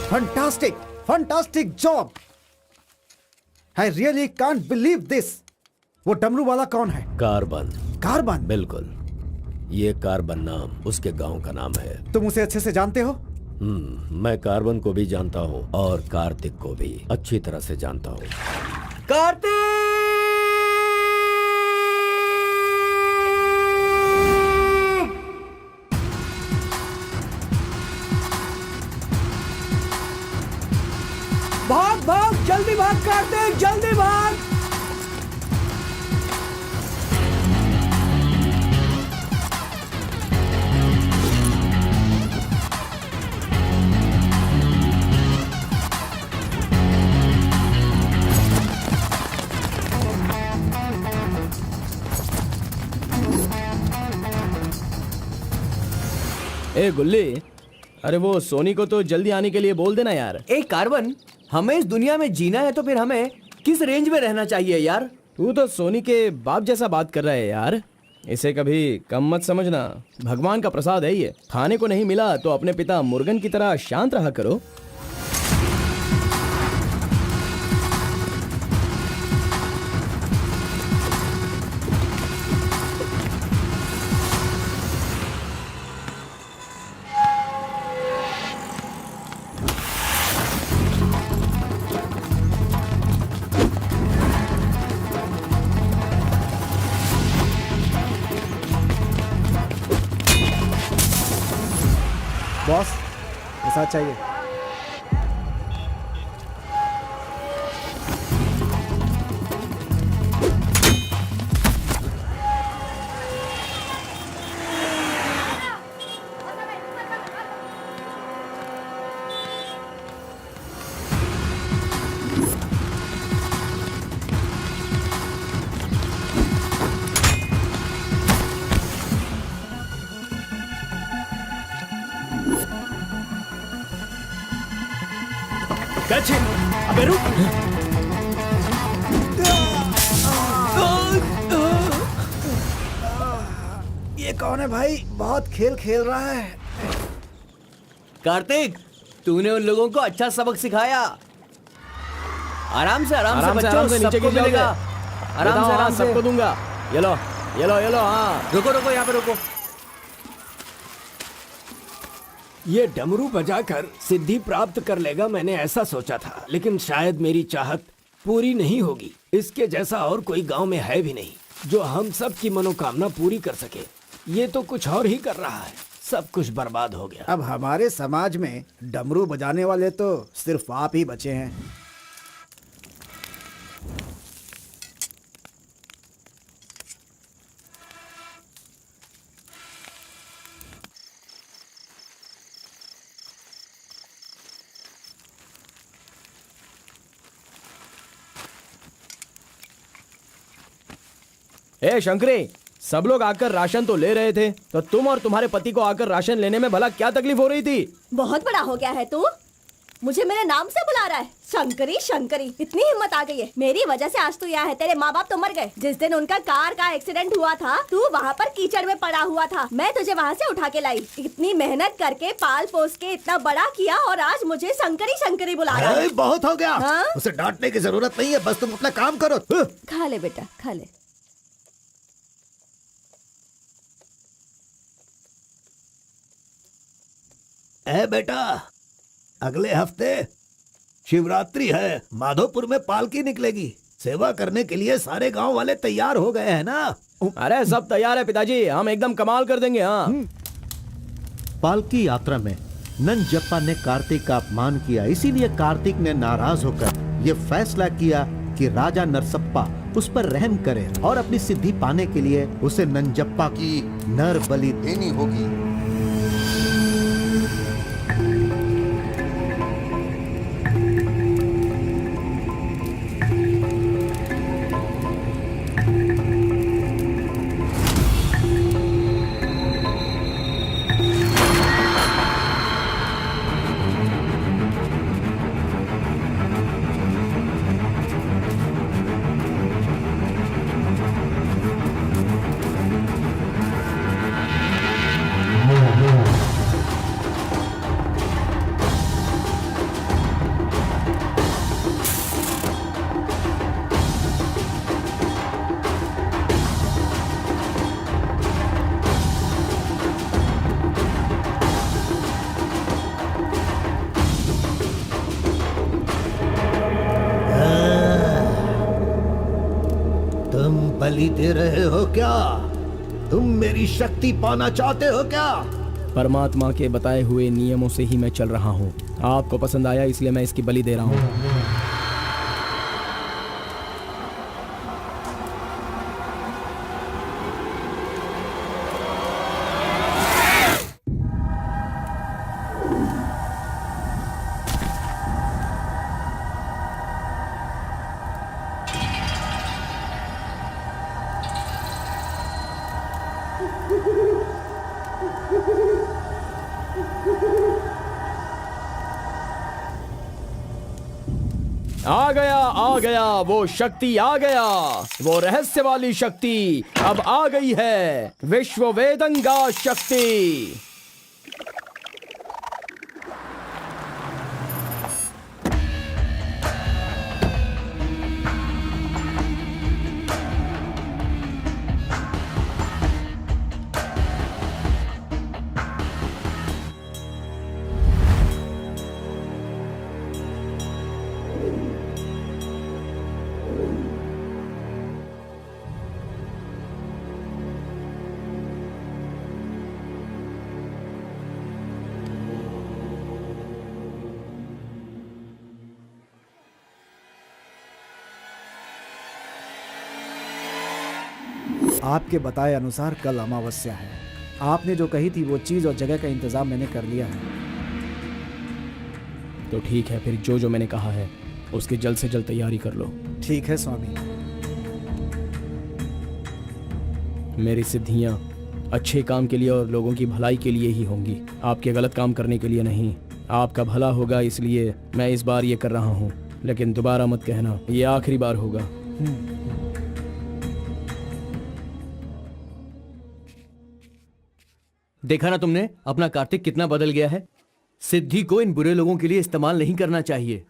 Fantastic, fantastic job. I really can't believe this. वो डमरू वाला कौन है? कार्बन। कार्बन? बिल्कुल, ये कार्बन नाम उसके गांव का नाम है। तुम उसे अच्छे से जानते हो? मैं कार्बन को भी जानता हूँ और कार्तिक को भी अच्छी तरह से जानता हूँ। कार्तिक! भाग भाग, जल्दी भाग कार्तिक, जल्दी भाग। ए गुल्ली, अरे वो सोनी को तो जल्दी आने के लिए बोल देना यार। ए कार्बन, हमें इस दुनिया में जीना है तो फिर हमें किस रेंज में रहना चाहिए यार? तू तो सोनी के बाप जैसा बात कर रहा है यार। इसे कभी कम मत समझना, भगवान का प्रसाद है ये। खाने को नहीं मिला तो अपने पिता मुर्गन की तरह शांत रहा करो। बॉस, ये साथ चाहिए। अबे रुक। ये कौन है भाई? बहुत खेल खेल रहा है। कार्तिक, तूने उन लोगों को अच्छा सबक सिखाया। आराम से बच्चों, नीचे सबको गिर मिलेगा। आराम से सबको दूंगा। ये लो, हाँ। रुको यहाँ पे रुको। ये डमरू बजाकर सिद्धि प्राप्त कर लेगा, मैंने ऐसा सोचा था, लेकिन शायद मेरी चाहत पूरी नहीं होगी। इसके जैसा और कोई गांव में है भी नहीं जो हम सब की मनोकामना पूरी कर सके। ये तो कुछ और ही कर रहा है, सब कुछ बर्बाद हो गया। अब हमारे समाज में डमरू बजाने वाले तो सिर्फ आप ही बचे हैं। ए शंकरी, सब लोग आकर राशन तो ले रहे थे, तो तुम और तुम्हारे पति को आकर राशन लेने में भला क्या तकलीफ हो रही थी? बहुत बड़ा हो गया है तू, मुझे मेरे नाम से बुला रहा है। शंकरी शंकरी, इतनी हिम्मत आ गई है। मेरी वजह से आज तू यहाँ है। तेरे माँ बाप तो मर गए। जिस दिन उनका कार का एक्सीडेंट हुआ था, तू वहाँ पर कीचड़ में पड़ा हुआ था। मैं तुझे वहाँ से उठा के लाई। इतनी मेहनत करके पाल पोस के इतना बड़ा किया और आज मुझे शंकरी शंकरी बुला रहा है। बहुत हो गया। हाँ? उसे डांटने की जरूरत नहीं है, बस तुम अपना काम करो। खा ले बेटा, खा ले। बेटा, अगले हफ्ते शिवरात्रि है, माधोपुर में पालकी निकलेगी। सेवा करने के लिए सारे गांव वाले तैयार हो गए हैं ना? अरे सब तैयार है पिताजी, हम एकदम कमाल कर देंगे। हाँ। पालकी यात्रा में नंजप्पा ने कार्तिक का अपमान किया, इसीलिए कार्तिक ने नाराज होकर ये फैसला किया कि राजा नरसप्पा उस पर रहम करे और अपनी सिद्धि पाने के लिए उसे नंजप्पा की नर बलि देनी होगी। बलि दे रहे हो क्या? तुम मेरी शक्ति पाना चाहते हो क्या? परमात्मा के बताए हुए नियमों से ही मैं चल रहा हूँ। आपको पसंद आया इसलिए मैं इसकी बलि दे रहा हूँ। आ गया वो शक्ति, आ गया वो रहस्य वाली शक्ति। अब आ गई है विश्व वेदंगा शक्ति। आपके बताए अनुसार कल अमावस्या है। आपने जो कही थी वो चीज और जगह का इंतजाम मैंने कर लिया है। तो ठीक है, फिर जो मैंने कहा है उसकी जल्द से जल्द तैयारी कर लो। ठीक है स्वामी। मेरी सिद्धियां अच्छे काम के लिए और लोगों की भलाई के लिए ही होंगी, आपके गलत काम करने के लिए नहीं। आपका भला होगा इसलिए मैं इस बार ये कर रहा हूँ, लेकिन दोबारा मत कहना, ये आखिरी बार होगा। देखा ना तुमने अपना कार्तिक कितना बदल गया है। सिद्धि को इन बुरे लोगों के लिए इस्तेमाल नहीं करना चाहिए।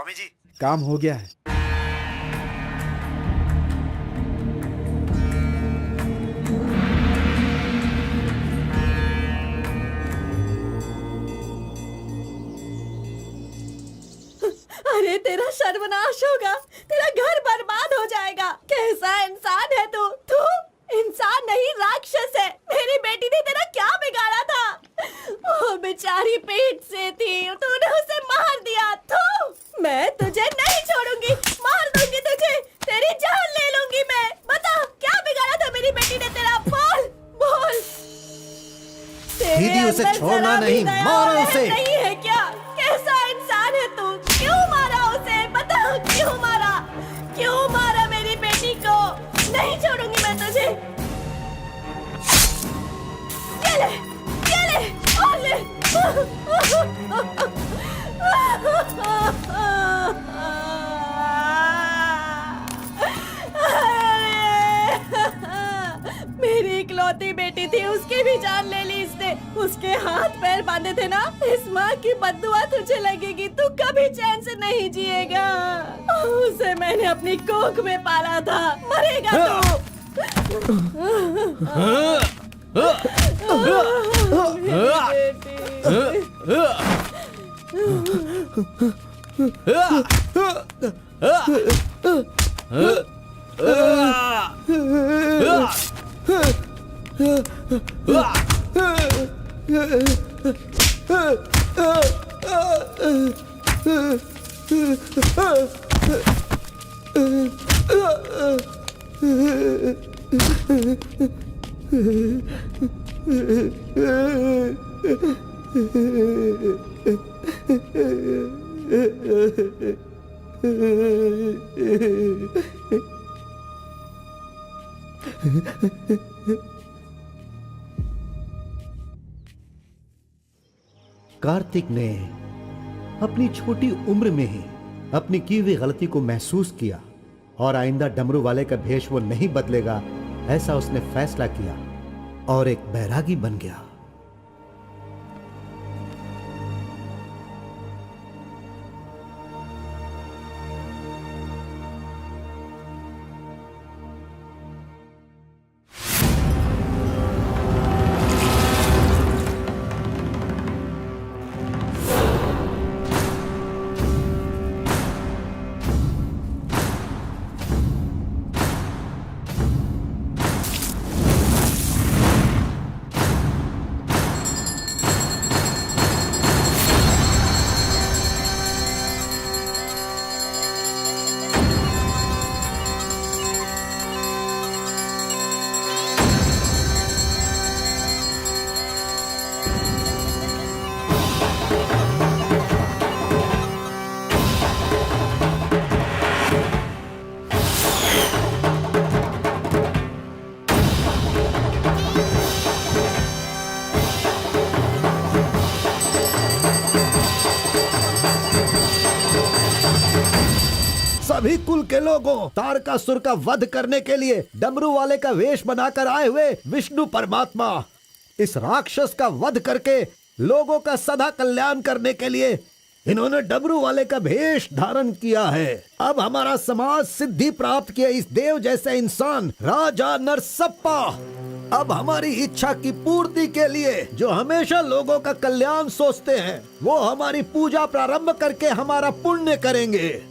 स्वामी जी, काम हो गया है। अरे तेरा सर्वनाश होगा, तेरा घर बर्बाद हो जाएगा। कैसा इंसान है तू? तू इंसान नहीं, राक्षस है। मेरी बेटी ने तेरा क्या बिगाड़ा था? वो बेचारी पेट से थी, तूने उसे मार दिया। तू, मैं तुझे नहीं छोड़ूंगी, मार दूंगी तुझे, तेरी जान ले लूंगी मैं। बता क्या बिगाड़ा था मेरी बेटी ने तेरा? बोल बोल। दीदी उसे छोड़ना नहीं, मारो उसे। नहीं है क्या? कैसा इंसान है तू? क्यों मारा उसे? बता क्यों मारा? क्यों मारा मेरी बेटी को? नहीं छोड़ूंगी मैं तुझे। ये ले और ले। मेरी इकलौती बेटी थी, उसकी भी जान ले ली इसने। उसके हाथ पैर बांधे थे ना, इस माँ की बद्दुआ तुझे लगेगी, तू कभी चैन से नहीं जिएगा। उसे मैंने अपनी कोख में पाला था, मरेगा तू। कार्तिक ने अपनी छोटी उम्र में ही अपनी की हुई गलती को महसूस किया और आइंदा डमरू वाले का भेष वो नहीं बदलेगा, ऐसा उसने फैसला किया और एक बैरागी बन गया। सभी कुल के लोगों, तारकासुर का वध करने के लिए डमरू वाले का वेश बनाकर आए हुए विष्णु परमात्मा इस राक्षस का वध करके लोगों का सदा कल्याण करने के लिए इन्होंने डमरू वाले का भेष धारण किया है। अब हमारा समाज सिद्धि प्राप्त किया इस देव जैसे इंसान राजा नरसप्पा अब हमारी इच्छा की पूर्ति के लिए, जो हमेशा लोगों का कल्याण सोचते हैं, वो हमारी पूजा प्रारंभ करके हमारा पुण्य करेंगे।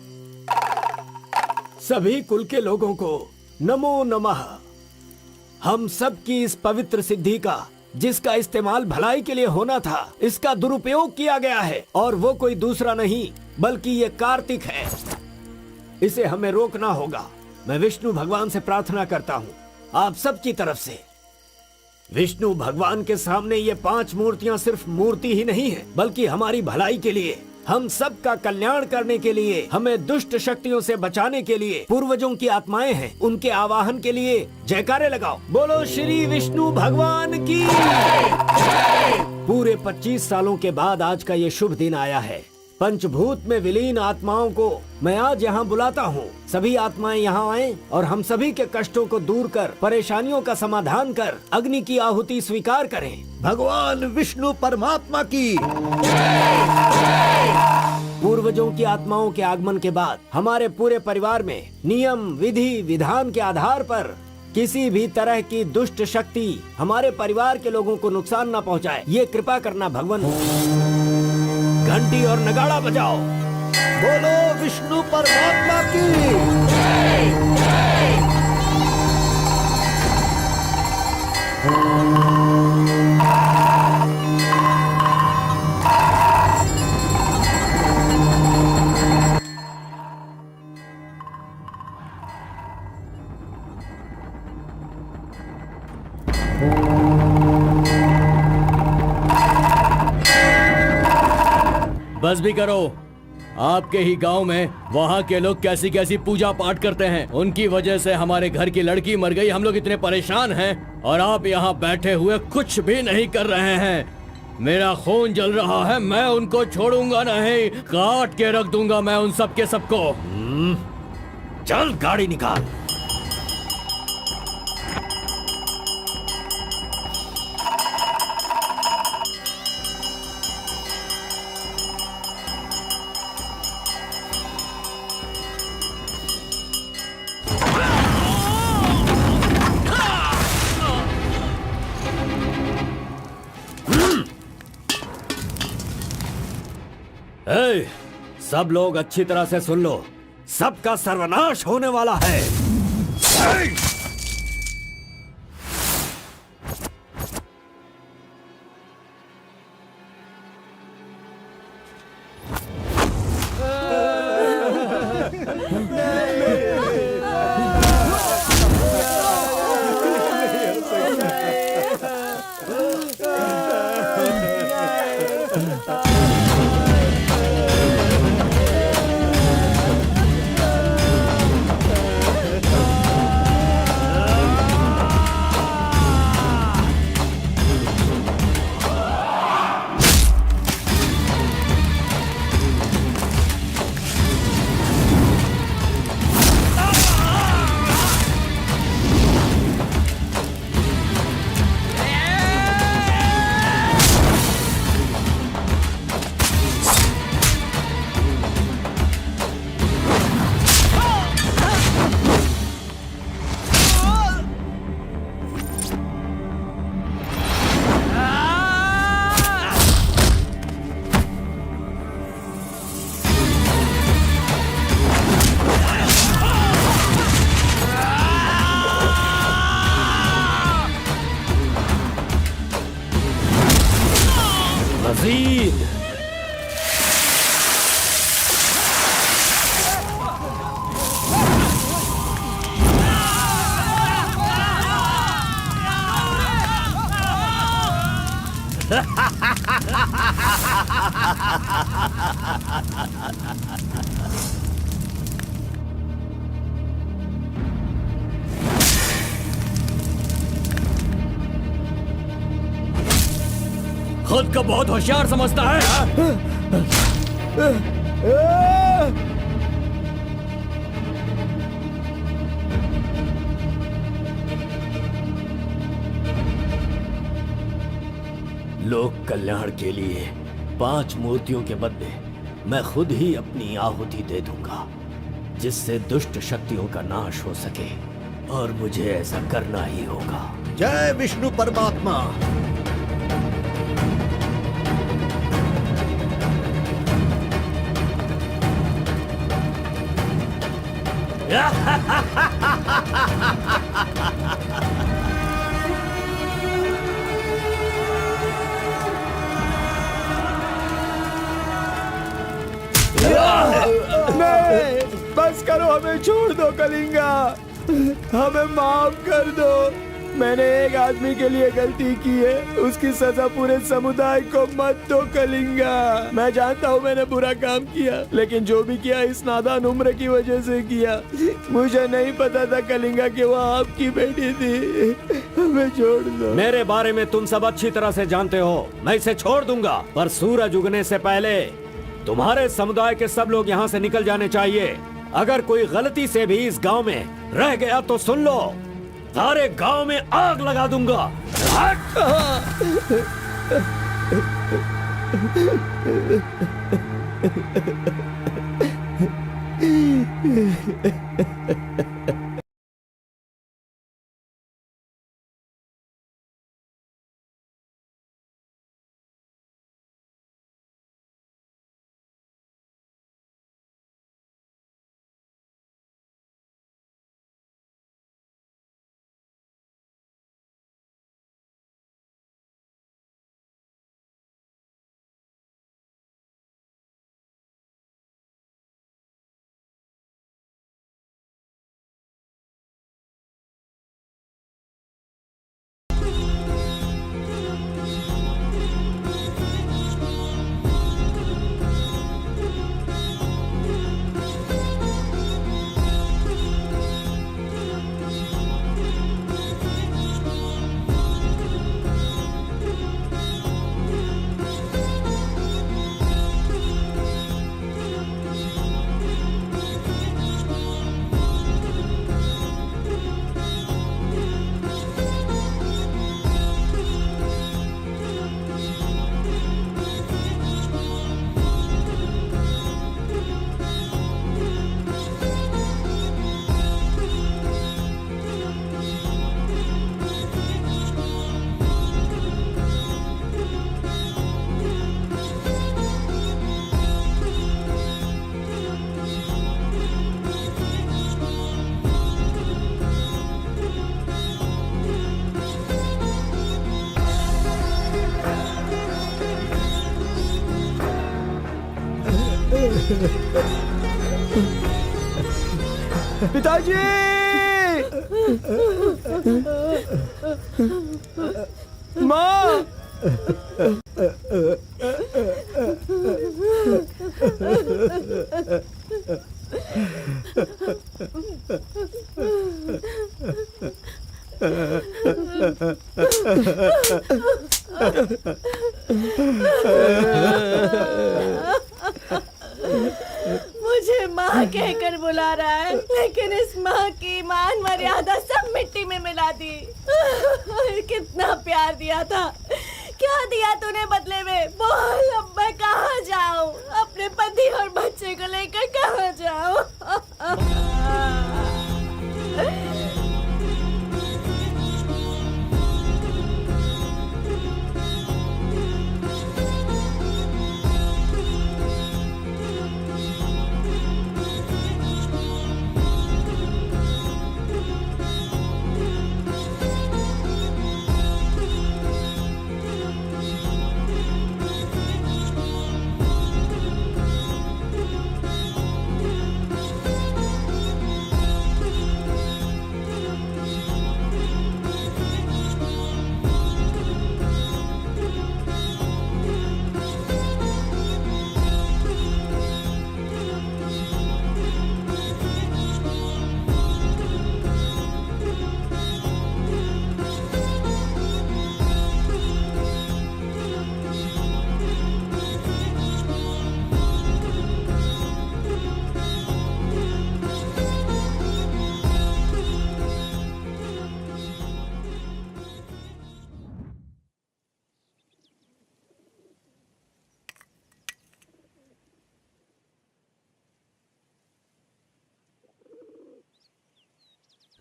सभी कुल के लोगों को नमो नमः। हम सब की इस पवित्र सिद्धि का, जिसका इस्तेमाल भलाई के लिए होना था, इसका दुरुपयोग किया गया है और वो कोई दूसरा नहीं बल्कि ये कार्तिक है। इसे हमें रोकना होगा। मैं विष्णु भगवान से प्रार्थना करता हूँ आप सब की तरफ से। विष्णु भगवान के सामने ये 5 मूर्तियाँ सिर्फ मूर्ति ही नहीं है, बल्कि हमारी भलाई के लिए, हम सब का कल्याण करने के लिए, हमें दुष्ट शक्तियों से बचाने के लिए पूर्वजों की आत्माएं हैं, उनके आवाहन के लिए जयकारे लगाओ। बोलो श्री विष्णु भगवान की। पूरे 25 सालों के बाद आज का ये शुभ दिन आया है। पंचभूत में विलीन आत्माओं को मैं आज यहाँ बुलाता हूँ। सभी आत्माएं यहाँ आएं और हम सभी के कष्टों को दूर कर, परेशानियों का समाधान कर, अग्नि की आहुति स्वीकार करें। भगवान विष्णु परमात्मा की। पूर्व पूर्वजों की आत्माओं के आगमन के बाद हमारे पूरे परिवार में नियम, विधि, विधान के आधार पर किसी भी तरह की दुष्ट शक्ति हमारे परिवार के लोगों को नुकसान ना पहुंचाए, ये कृपा करना भगवान। घंटी और नगाड़ा बजाओ। बोलो विष्णु परमात्मा की। बस भी करो। आपके ही गांव में वहाँ के लोग कैसी कैसी पूजा पाठ करते हैं। उनकी वजह से हमारे घर की लड़की मर गई। हम लोग इतने परेशान हैं और आप यहाँ बैठे हुए कुछ भी नहीं कर रहे हैं। मेरा खून जल रहा है, मैं उनको छोड़ूंगा नहीं, काट के रख दूंगा मैं उन सब के सबको। चल गाड़ी निकाल। ए, सब लोग अच्छी तरह से सुन लो, सबका सर्वनाश होने वाला है। मजीद खुद को बहुत होशियार समझता है। लोक कल्याण के लिए 5 मूर्तियों के बदले मैं खुद ही अपनी आहुति दे दूंगा, जिससे दुष्ट शक्तियों का नाश हो सके, और मुझे ऐसा करना ही होगा। जय विष्णु परमात्मा। नहीं, बस करो, हमें छोड़ दो कलिंगा, हमें माफ कर दो। मैंने एक आदमी के लिए गलती की है, उसकी सजा पूरे समुदाय को मत दो कलिंगा। मैं जानता हूँ मैंने बुरा काम किया, लेकिन जो भी किया इस नादान उम्र की वजह से किया। मुझे नहीं पता था कलिंगा कि वो आपकी बेटी थी। हमें छोड़ दो। मेरे बारे में तुम सब अच्छी तरह से जानते हो, मैं इसे छोड़ दूंगा, पर सूरज उगने से पहले तुम्हारे समुदाय के सब लोग यहाँ से निकल जाने चाहिए। अगर कोई गलती से भी इस गांव में रह गया तो सुन लो, सारे गांव में आग लगा दूंगा। पिताजी! माँ! मुझे माँ कहकर बुला रहा है, लेकिन इस माँ की मान मर्यादा सब मिट्टी में मिला दी। कितना प्यार दिया था, क्या दिया तूने बदले में? बोल, अब मैं कहाँ जाऊँ? अपने पति और बच्चे को लेकर कहाँ जाऊँ?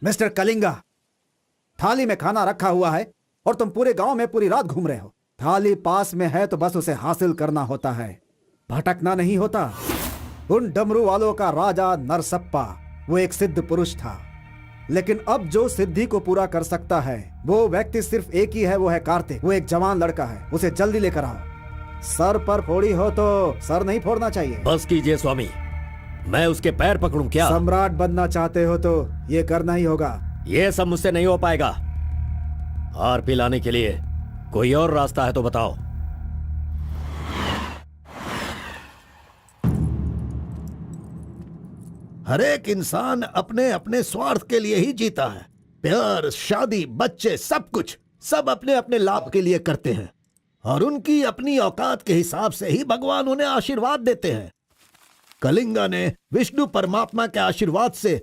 मिस्टर कलिंगा, थाली में खाना रखा हुआ है और तुम पूरे गांव में पूरी रात घूम रहे हो। थाली पास में है तो बस उसे हासिल करना होता है, भटकना नहीं होता। उन डमरू वालों का राजा नरसप्पा वो एक सिद्ध पुरुष था, लेकिन अब जो सिद्धि को पूरा कर सकता है वो व्यक्ति सिर्फ एक ही है, वो है कार्तिक। वो एक जवान लड़का है, उसे जल्दी लेकर आओ। सर पर फोड़ी हो तो सर नहीं फोड़ना चाहिए। बस कीजिए स्वामी, मैं उसके पैर पकड़ूं क्या? सम्राट बनना चाहते हो तो ये करना ही होगा। ये सब मुझसे नहीं हो पाएगा। हार पिलाने के लिए कोई और रास्ता है तो बताओ। हर एक इंसान अपने अपने स्वार्थ के लिए ही जीता है। प्यार, शादी, बच्चे, सब कुछ सब अपने अपने लाभ के लिए करते हैं और उनकी अपनी औकात के हिसाब से ही भगवान उन्हें आशीर्वाद देते हैं। कलिंगा ने विष्णु परमात्मा के आशीर्वाद से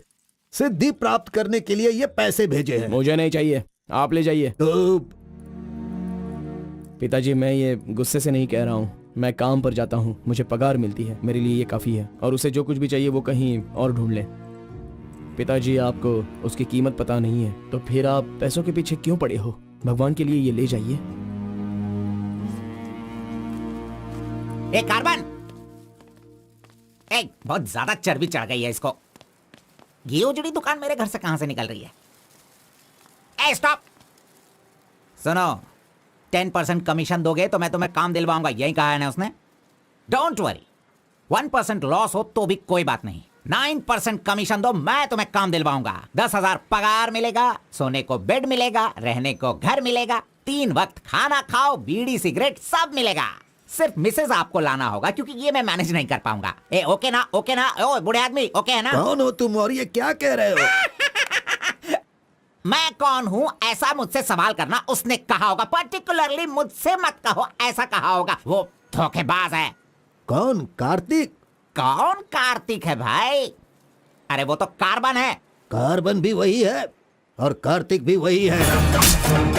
सिद्धि प्राप्त करने के लिए ये पैसे भेजे हैं। मुझे नहीं चाहिए, आप ले जाइए। तो पिताजी, मैं ये गुस्से से नहीं कह रहा हूँ, मैं काम पर जाता हूँ, मुझे पगार मिलती है, मेरे लिए ये काफी है। और उसे जो कुछ भी चाहिए वो कहीं और ढूंढ ले। पिताजी, आपको उसकी कीमत पता नहीं है, तो फिर आप पैसों के पीछे क्यों पड़े हो? भगवान के लिए ये ले जाइए। ए कार्बन, ए बहुत ज्यादा चर्बी चढ़ गई है इसको। ये उजड़ी दुकान मेरे घर से कहां से निकल रही है? ए स्टॉप, सुनो, 10% कमीशन दोगे तो मैं तुम्हें काम दिलवाऊंगा, यही कहा है ना उसने। डोंट वरी, 1% लॉस हो तो भी कोई बात नहीं, 9% कमीशन दो, मैं तुम्हें काम दिलवाऊंगा। 10,000 पगार मिलेगा, सोने को बेड मिलेगा, रहने को घर मिलेगा, 3 वक्त खाना खाओ, बीड़ी सिगरेट सब मिलेगा। सिर्फ मिसेज आपको लाना होगा, क्योंकि ये मैं मैनेज नहीं कर पाऊंगा। ए ओके ना, ओके ना? ओ बूढ़े आदमी, ओके है ना? कौन हो तुम और ये क्या कह रहे हो? मैं कौन हूँ ऐसा मुझसे सवाल करना उसने कहा होगा। पर्टिकुलरली मुझसे मत कहो, ऐसा कहा होगा। वो धोखेबाज है। कौन? कार्तिक? कौन कार्तिक है भाई? अरे वो तो कार्बन है। कार्बन भी वही है और कार्तिक भी वही है।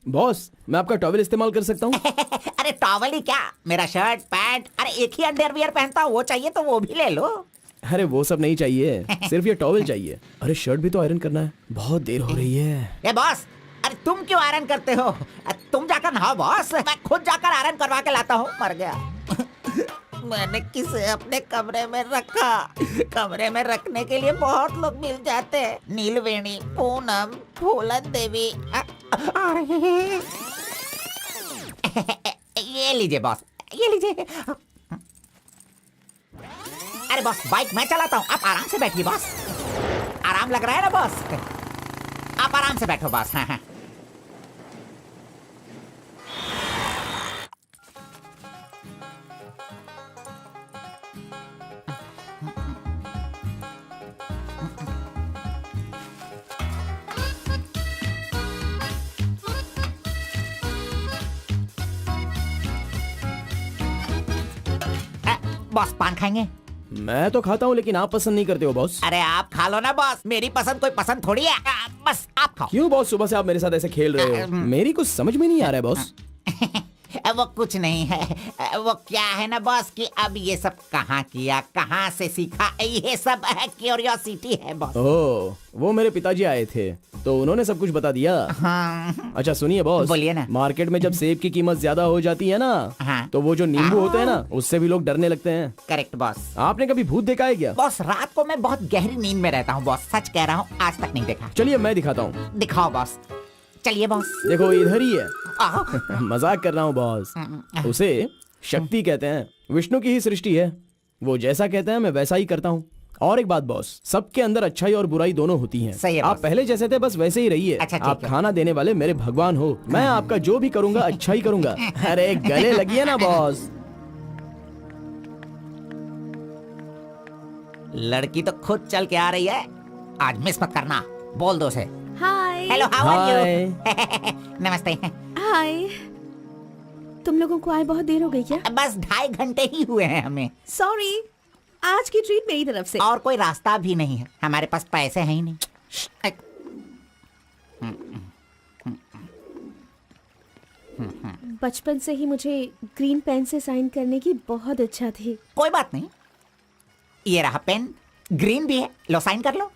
बॉस, मैं आपका टॉवेल इस्तेमाल कर सकता हूँ? अरे टॉवल ही क्या, मेरा शर्ट पैंट, अरे एक ही अंडरवियर पहनता हूँ, वो चाहिए तो वो भी ले लो। अरे वो सब नहीं चाहिए, सिर्फ ये टॉवेल चाहिए। अरे शर्ट भी तो आयरन करना है, बहुत देर हो रही है। ए बॉस, अरे तुम क्यों आयरन करते हो? तुम जाकर नहाओ बॉस, मैं खुद जाकर आयरन करवा के लाता हूँ। मर गया। मैंने किसे अपने कमरे में रखा? कमरे में रखने के लिए बहुत लोग मिल जाते हैं। नीलवेणी, पूनम, फूलन देवी। ये लीजिए बॉस, ये लीजिए। अरे बॉस, बाइक मैं चलाता हूँ, आप आराम से बैठिए बॉस। आराम लग रहा है ना बॉस? आप आराम से बैठो बॉस। हाँ हाँ। बॉस पान खाएंगे? मैं तो खाता हूँ, लेकिन आप पसंद नहीं करते हो बॉस। अरे आप खा लो ना बॉस, मेरी पसंद कोई पसंद थोड़ी है। बस आप खाओ। क्यों बॉस, सुबह से आप मेरे साथ ऐसे खेल रहे हो? मेरी कुछ समझ में नहीं आ रहा है बॉस। वो कुछ नहीं है, वो क्या है ना बॉस कि अब ये सब कहाँ किया, कहाँ से सीखा, ये सब क्यूरियोसिटी है बॉस। ओह, वो मेरे पिताजी आए थे तो उन्होंने सब कुछ बता दिया। हाँ। अच्छा सुनिए बॉस, बोलिए ना। मार्केट में जब सेब की कीमत ज्यादा हो जाती है ना, हाँ। तो वो जो नींबू होते हैं ना, उससे भी लोग डरने लगते हैं। Correct boss. आपने कभी भूत देखा है क्या? बॉस रात को मैं बहुत गहरी नींद में रहता हूँ बॉस, सच कह रहा हूँ, आज तक नहीं देखा। चलिए मैं दिखाता हूँ। दिखाओ बॉस, चलिए बॉस। देखो इधर ही है। मजाक कर रहा हूँ बॉस। उसे शक्ति कहते हैं, विष्णु की ही सृष्टि है। वो जैसा कहते हैं मैं वैसा ही करता हूँ। और एक बात बॉस, सबके अंदर अच्छाई और बुराई दोनों होती हैं। सही है आप बॉस। पहले जैसे थे बस वैसे ही रहिए। अच्छा, ठीक आप है। खाना देने वाले मेरे भगवान हो, मैं आपका जो भी करूंगा अच्छा ही करूंगा। अरे गले लगिए ना बॉस। लड़की तो खुद चल के आ रही है, आज मिस मत करना। बोल दो उसे। Hi. Hello, how are hi. You? नमस्ते। हाय। तुम लोगों को आए बहुत देर हो गई क्या? बस 2.5 घंटे ही हुए हैं हमें, सॉरी, आज की ट्रीट मेरी तरफ से। और कोई रास्ता भी नहीं है, हमारे पास पैसे हैं ही नहीं। बचपन से ही मुझे ग्रीन पेन से साइन करने की बहुत इच्छा थी। कोई बात नहीं, ये रहा पेन, ग्रीन भी है, लो साइन कर लो।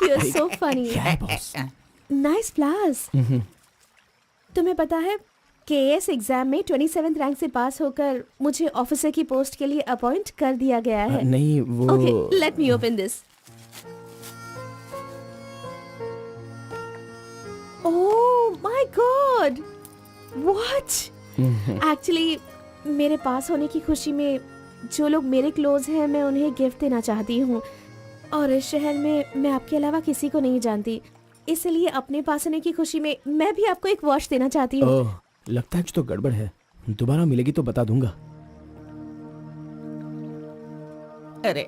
You're so funny. Nice flowers. तुम्हें पता है केएस एग्जाम में 27th रैंक से पास होकर मुझे ऑफिसर की पोस्ट के लिए अपॉइंट कर दिया गया है। नहीं वो Okay, let me open this. Oh my God! What? Actually, मेरे पास होने की खुशी में जो लोग मेरे क्लोज हैं मैं उन्हें गिफ्ट देना चाहती हूँ, और इस शहर में मैं आपके अलावा किसी को नहीं जानती, इसलिए अपने पास होने की खुशी में मैं भी आपको एक वॉच देना चाहती हूँ। ओह, लगता है कुछ तो गड़बड़ है। दोबारा मिलेगी तो बता दूंगा। अरे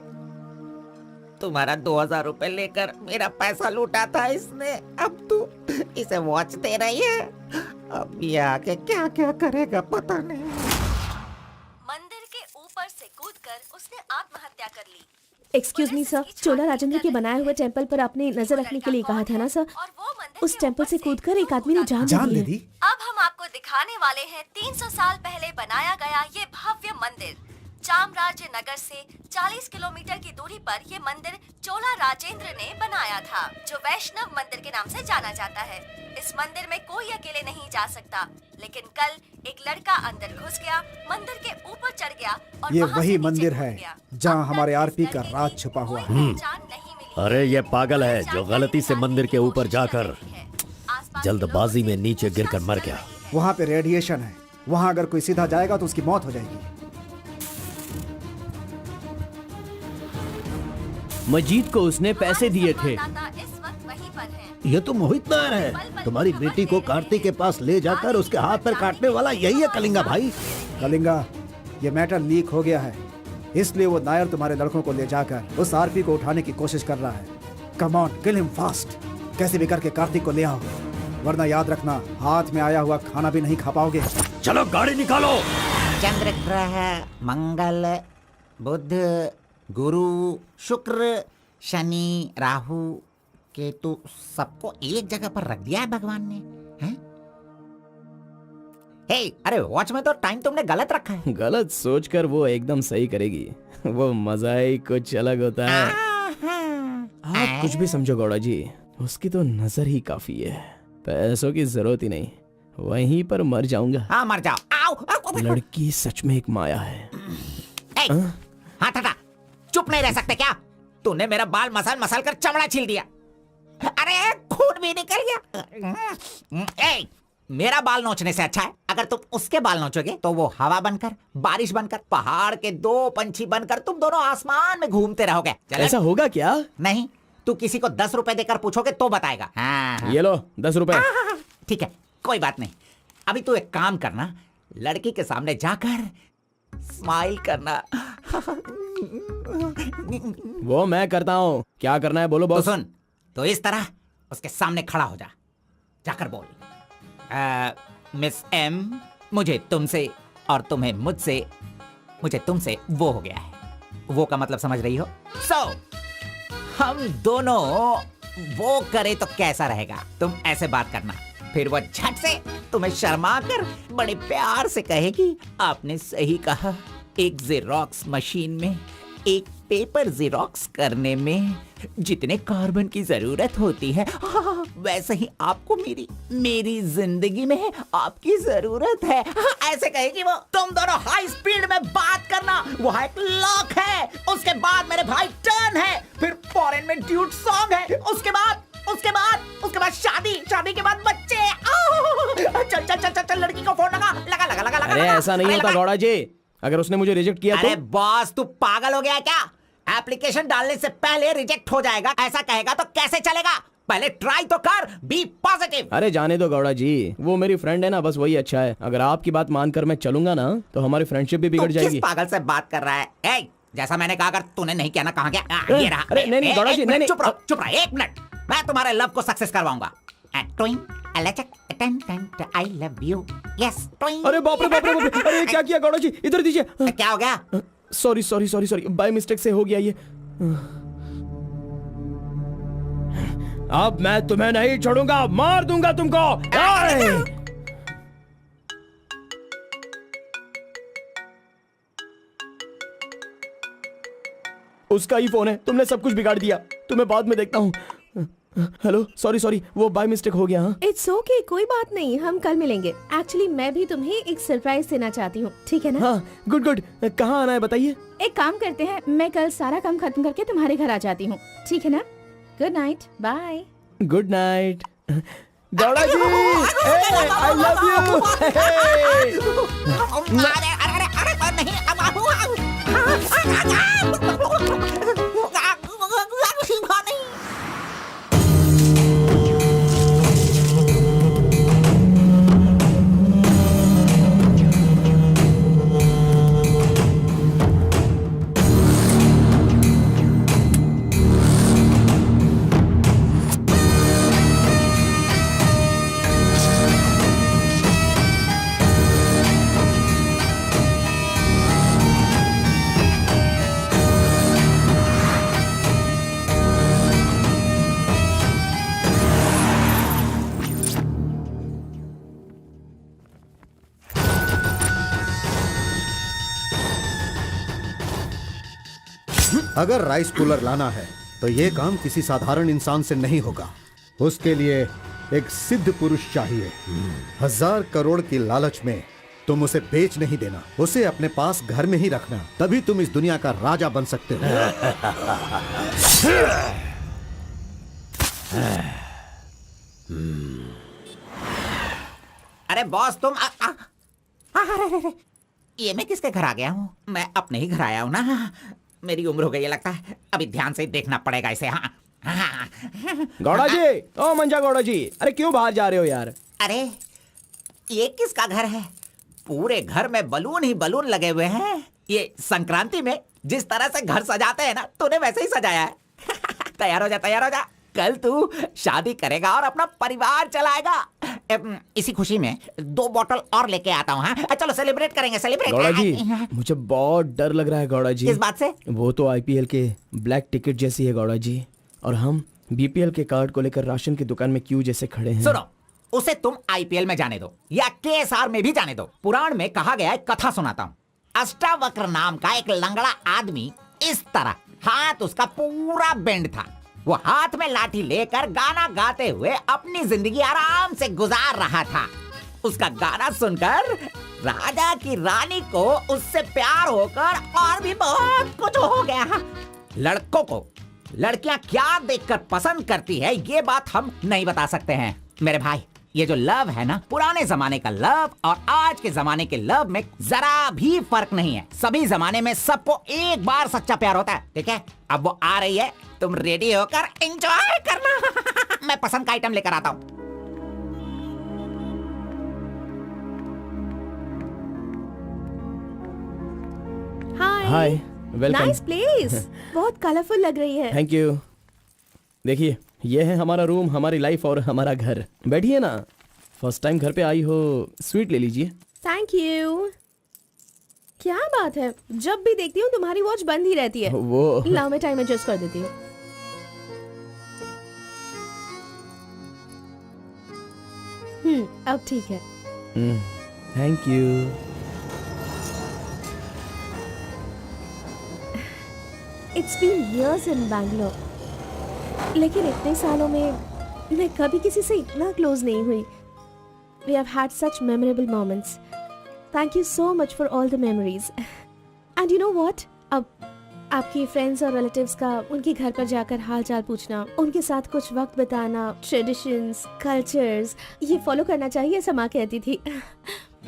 तुम्हारा 2000 रुपए लेकर मेरा पैसा लूटा था इसने, अब तू इसे वॉच दे रही है। अब ये आके क्या क्या करेगा पता नहीं। मंदिर के ऊपर से कूदकर उसने आत्महत्या कर ली। एक्सक्यूज मी सर, चोला राजेंद्र के बनाए हुए टेम्पल पर आपने नजर रखने के लिए कहा था ना सर? और वो मंदिर उस टेम्पल से कूदकर एक आदमी ने जान जान ले ले ली दी। है। अब हम आपको दिखाने वाले हैं 300 साल पहले बनाया गया ये भव्य मंदिर। चामराज नगर से 40 किलोमीटर की दूरी पर ये मंदिर चोला राजेंद्र ने बनाया था, जो वैष्णव मंदिर के नाम से जाना जाता है। इस मंदिर में कोई अकेले नहीं जा सकता, लेकिन कल एक लड़का अंदर घुस गया, मंदिर के ऊपर चढ़ गया और ये वहां से वही नीचे मंदिर कूद है गया। जहाँ अब तक हमारे इस आरपी का लड़के राज की छुपा हुआ कोई है। पहचान नहीं मिली। अरे ये पागल है जो गलती से मंदिर के ऊपर जाकर जल्दबाजी में नीचे गिरकर मर गया। वहाँ पे रेडिएशन है, वहाँ अगर कोई सीधा जाएगा तो उसकी मौत हो जाएगी। मजीद को उसने पैसे दिए थे। इस वक्त वहीं पर है। ये तो मोहित नायर है। तुम्हारी बेटी को कार्तिक के पास ले जाकर उसके हाथ पैर काटने वाला यही है कलिंगा भाई। कलिंगा, ये मैटर लीक हो गया है, इसलिए वो नायर तुम्हारे लड़कों को ले जाकर उस आरपी को उठाने की कोशिश कर रहा है। Come on, kill him fast. कैसे भी करके कार्तिक को ले आओ, वरना याद रखना हाथ में आया हुआ खाना भी नहीं खा पाओगे। चलो गाड़ी निकालो। चंद्र ग्रह, मंगल, बुध, गुरु, शुक्र, शनि, राहु, केतु, सबको एक जगह पर रख दिया है भगवान ने, हैं? हे, अरे वॉच में तो टाइम तुमने गलत रखा है। गलत सोचकर वो एकदम सही करेगी। वो मजा ही कुछ अलग होता है। आप कुछ भी समझो गौड़ा जी, उसकी तो नजर ही काफी है। पैसों की जरूरत ही नहीं, वहीं पर मर जाऊंगा। हाँ मर जाओ। आओ, आओ। लड़की सच में एक माया है। हे, हाथ हटा, चुप नहीं रह सकते क्या? तूने मेरा बाल मसल मसल कर चमड़ा छील दिया। अरे खून भी निकल गया। ए, मेरा बाल नोचने से अच्छा है अगर तुम उसके बाल नोचोगे तो वो हवा बनकर, बारिश बनकर, पहाड़ के 2 पंछी बनकर तुम दोनों आसमान में घूमते रहोगे। ऐसा होगा क्या? नहीं, तू किसी को 10 रुपए देकर पूछोगे तो बताएगा। हाँ, ये लो 10 रुपए। ठीक है, कोई बात नहीं। अभी तू एक काम करना, लड़की के सामने जाकर स्माइल करना। वो मैं करता हूँ, क्या करना है बोलो तो बॉस। सुन, तो इस तरह उसके सामने खड़ा हो जा, जाकर बोल, मिस एम, मुझे तुमसे और तुम्हें मुझसे, मुझे तुमसे वो हो गया है। वो का मतलब समझ रही हो? हम दोनों वो करे तो कैसा रहेगा? तुम ऐसे बात करना, फिर वो झट से तुम्हें शर्मा कर बड़े प्यार से कहेगी, आपने सही कहा, एक जेरोक्स मशीन में एक पेपर जेरोक्स करने में जितने कार्बन की जरूरत होती है, वैसे ही आपको मेरी जिंदगी में आपकी जरूरत है। ऐसे कहेगी वो। तुम दोनों हाई स्पीड में बात करना, वहाँ एक लॉक है, उसके बाद मेरे भाई टर्न है, फिर फॉरेन में ड्यूट सॉन्ग है, उसके बाद शादी के बाद बच्चे। चल लड़की को फोन लगा। अरे ऐसा नहीं होता गौड़ा जी, अगर उसने मुझे रिजेक्ट किया अरे तो? बॉस, तू पागल हो गया है क्या? एप्लीकेशन डालने से पहले रिजेक्ट हो जाएगा, ऐसा कहेगा तो कैसे चलेगा? पहले ट्राई तो कर, बी पॉजिटिव। अरे जाने दो गौड़ा जी, वो मेरी फ्रेंड है ना, बस वही अच्छा है। अगर आपकी बात मानकर मैं चलूंगा ना तो हमारी फ्रेंडशिप भी बिगड़ जाएगी। किस पागल से बात कर रहा है? ए, जैसा मैंने कहा, अगर तूने नहीं किया ना, कहाँ गया? ये रहा। अरे नहीं गौड़ा जी, नहीं। चुप रहो 1 मिनट, मैं तुम्हारे लव को सक्सेस करवाऊंगा। I love you. Yes, अरे बाप रे। अरे क्या किया गौड़ा जी, इधर दीजिए। क्या हो गया? सॉरी, बाय मिस्टेक से हो गया ये। अब मैं तुम्हें नहीं छोड़ूंगा, मार दूंगा तुमको। उसका ही फोन है, तुमने सब कुछ बिगाड़ दिया। तुम्हें बाद में देखता हूँ। हेलो, सॉरी, वो बाय मिस्टेक हो गया। हाँ इट्स ओके, कोई बात नहीं, हम कल मिलेंगे। एक्चुअली मैं भी तुम्हें एक सरप्राइज देना चाहती हूँ, ठीक है ना? हाँ, गुड। कहाँ आना है बताइए? एक काम करते हैं, मैं कल सारा काम खत्म करके तुम्हारे घर आ जाती हूँ, ठीक है ना? Good night, bye. Good night Gowda ji, I love you. अगर राइस कूलर लाना है तो ये काम किसी साधारण इंसान से नहीं होगा। उसके लिए एक सिद्ध पुरुष चाहिए। 1000 करोड़ की लालच में तुम उसे बेच नहीं देना, उसे अपने पास घर में ही रखना, तभी तुम इस दुनिया का राजा बन सकते हो। अरे बॉस तुम अरे, ये मैं किसके घर आ गया हूँ? मैं अपने ही घर आया हूँ ना। मेरी उम्र हो गई है लगता है, अभी ध्यान से देखना पड़ेगा इसे। हाँ गौड़ा जी, ओ मंजा गौड़ा जी, अरे क्यों बाहर जा रहे हो यार? अरे ये किसका घर है? पूरे घर में बलून ही बलून लगे हुए हैं। ये संक्रांति में जिस तरह से घर सजाते हैं ना, तूने वैसे ही सजाया है। तैयार हो जा, तैयार हो जा। कल तू शादी करेगा और अपना परिवार चलाएगा। इसी खुशी में 2 बॉटल और लेके आता हूँ। हाँ चलो सेलिब्रेट करेंगे, सेलिब्रेट। गौड़ा जी, मुझे बहुत डर लग रहा है गौड़ा जी। किस बात से? वो तो आईपीएल के ब्लैक टिकट जैसी है गौड़ा जी, और हम बीपीएल के कार्ड को लेकर राशन की दुकान में क्यों जैसे खड़े हैं। सुनो, उसे तुम आईपीएल में जाने दो या केएसआर में भी जाने दो। पुराण में कहा गया है, कथा सुनाता हूँ। अष्टावक्र नाम का एक लंगड़ा आदमी, इस तरह हाथ उसका पूरा बेंड था। वो हाथ में लाठी लेकर गाना गाते हुए अपनी जिंदगी आराम से गुजार रहा था। उसका गाना सुनकर राजा की रानी को उससे प्यार होकर और भी बहुत कुछ हो गया। लड़कों को लड़कियां क्या देखकर पसंद करती है, ये बात हम नहीं बता सकते हैं मेरे भाई। ये जो लव है ना, पुराने जमाने का लव और आज के जमाने के लव में जरा भी फर्क नहीं है। सभी जमाने में सबको एक बार सच्चा प्यार होता है, ठीक है? अब वो आ रही है, तुम रेडी होकर एंजॉय करना। मैं पसंद का आइटम लेकर आता हूँ। हाय, वेलकम। Nice place. बहुत कलरफुल लग रही है। Thank you. देखिए, ये है हमारा रूम, हमारी लाइफ और हमारा घर। बैठिए ना, फर्स्ट टाइम घर पे आई हो, स्वीट ले लीजिए। Thank you. क्या बात है, जब भी देखती हूँ तुम्हारी वॉच बंद ही रहती है। वो लाओ मैं टाइम एडजस्ट कर देती हूँ। अब ठीक है। Thank you. It's been years in Bangalore, लेकिन इतने सालों में मैं कभी किसी से इतना क्लोज नहीं हुई। We have had such memorable moments. Thank you so much for all the memories. And you know what? अब आपकी फ्रेंड्स और रिलेटिव्स का उनके घर पर जाकर हाल चाल पूछना, उनके साथ कुछ वक्त बिताना, ट्रेडिशंस, कल्चर्स, ये फॉलो करना चाहिए, ऐसा माँ कहती थी।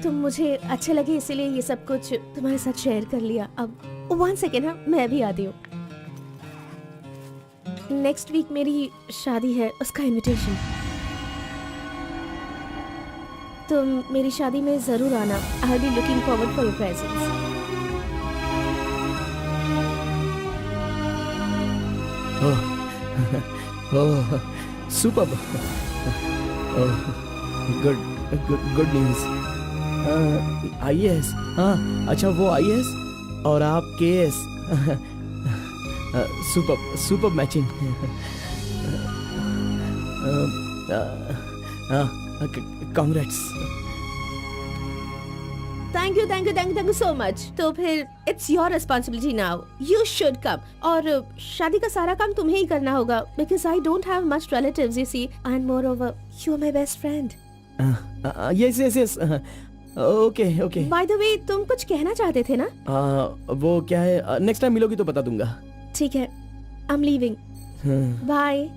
तुम मुझे अच्छे लगे इसीलिए ये सब कुछ तुम्हारे साथ शेयर कर लिया। अब 1 सेकेंड, हाँ मैं भी आती हूँ। नेक्स्ट वीक मेरी शादी है, उसका इनविटेशन। तुम मेरी शादी में जरूर आना। I will be looking forward for your presence. Oh, superb. Good news. IAS, हाँ अच्छा वो आईएएस और आप KS. Superb matching. Congrats. Thank you so much. तो फिर it's your responsibility now, you should come. और शादी का सारा काम तुम्हें ही करना होगा, because I don't have much relatives, you see, and moreover you are my best friend. Yes. Okay. By the way, तुम कुछ कहना चाहते थे ना? वो क्या है, नेक्स्ट टाइम मिलोगी तो बता दूंगा। ठीक है, I am leaving. Bye.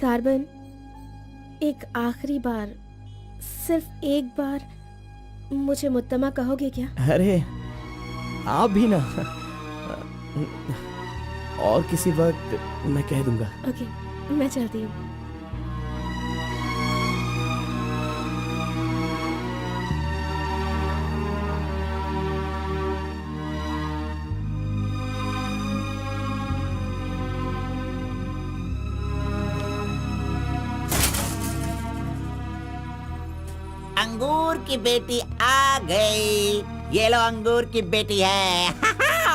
Carbon, एक आखिरी बार, सिर्फ एक बार मुझे मुत्तमा कहोगे क्या? अरे आप भी ना, और किसी वक्त मैं कह दूंगा। ओके, मैं चलती हूँ। अंगूर की बेटी आ गई। ये लो अंगूर की बेटी है।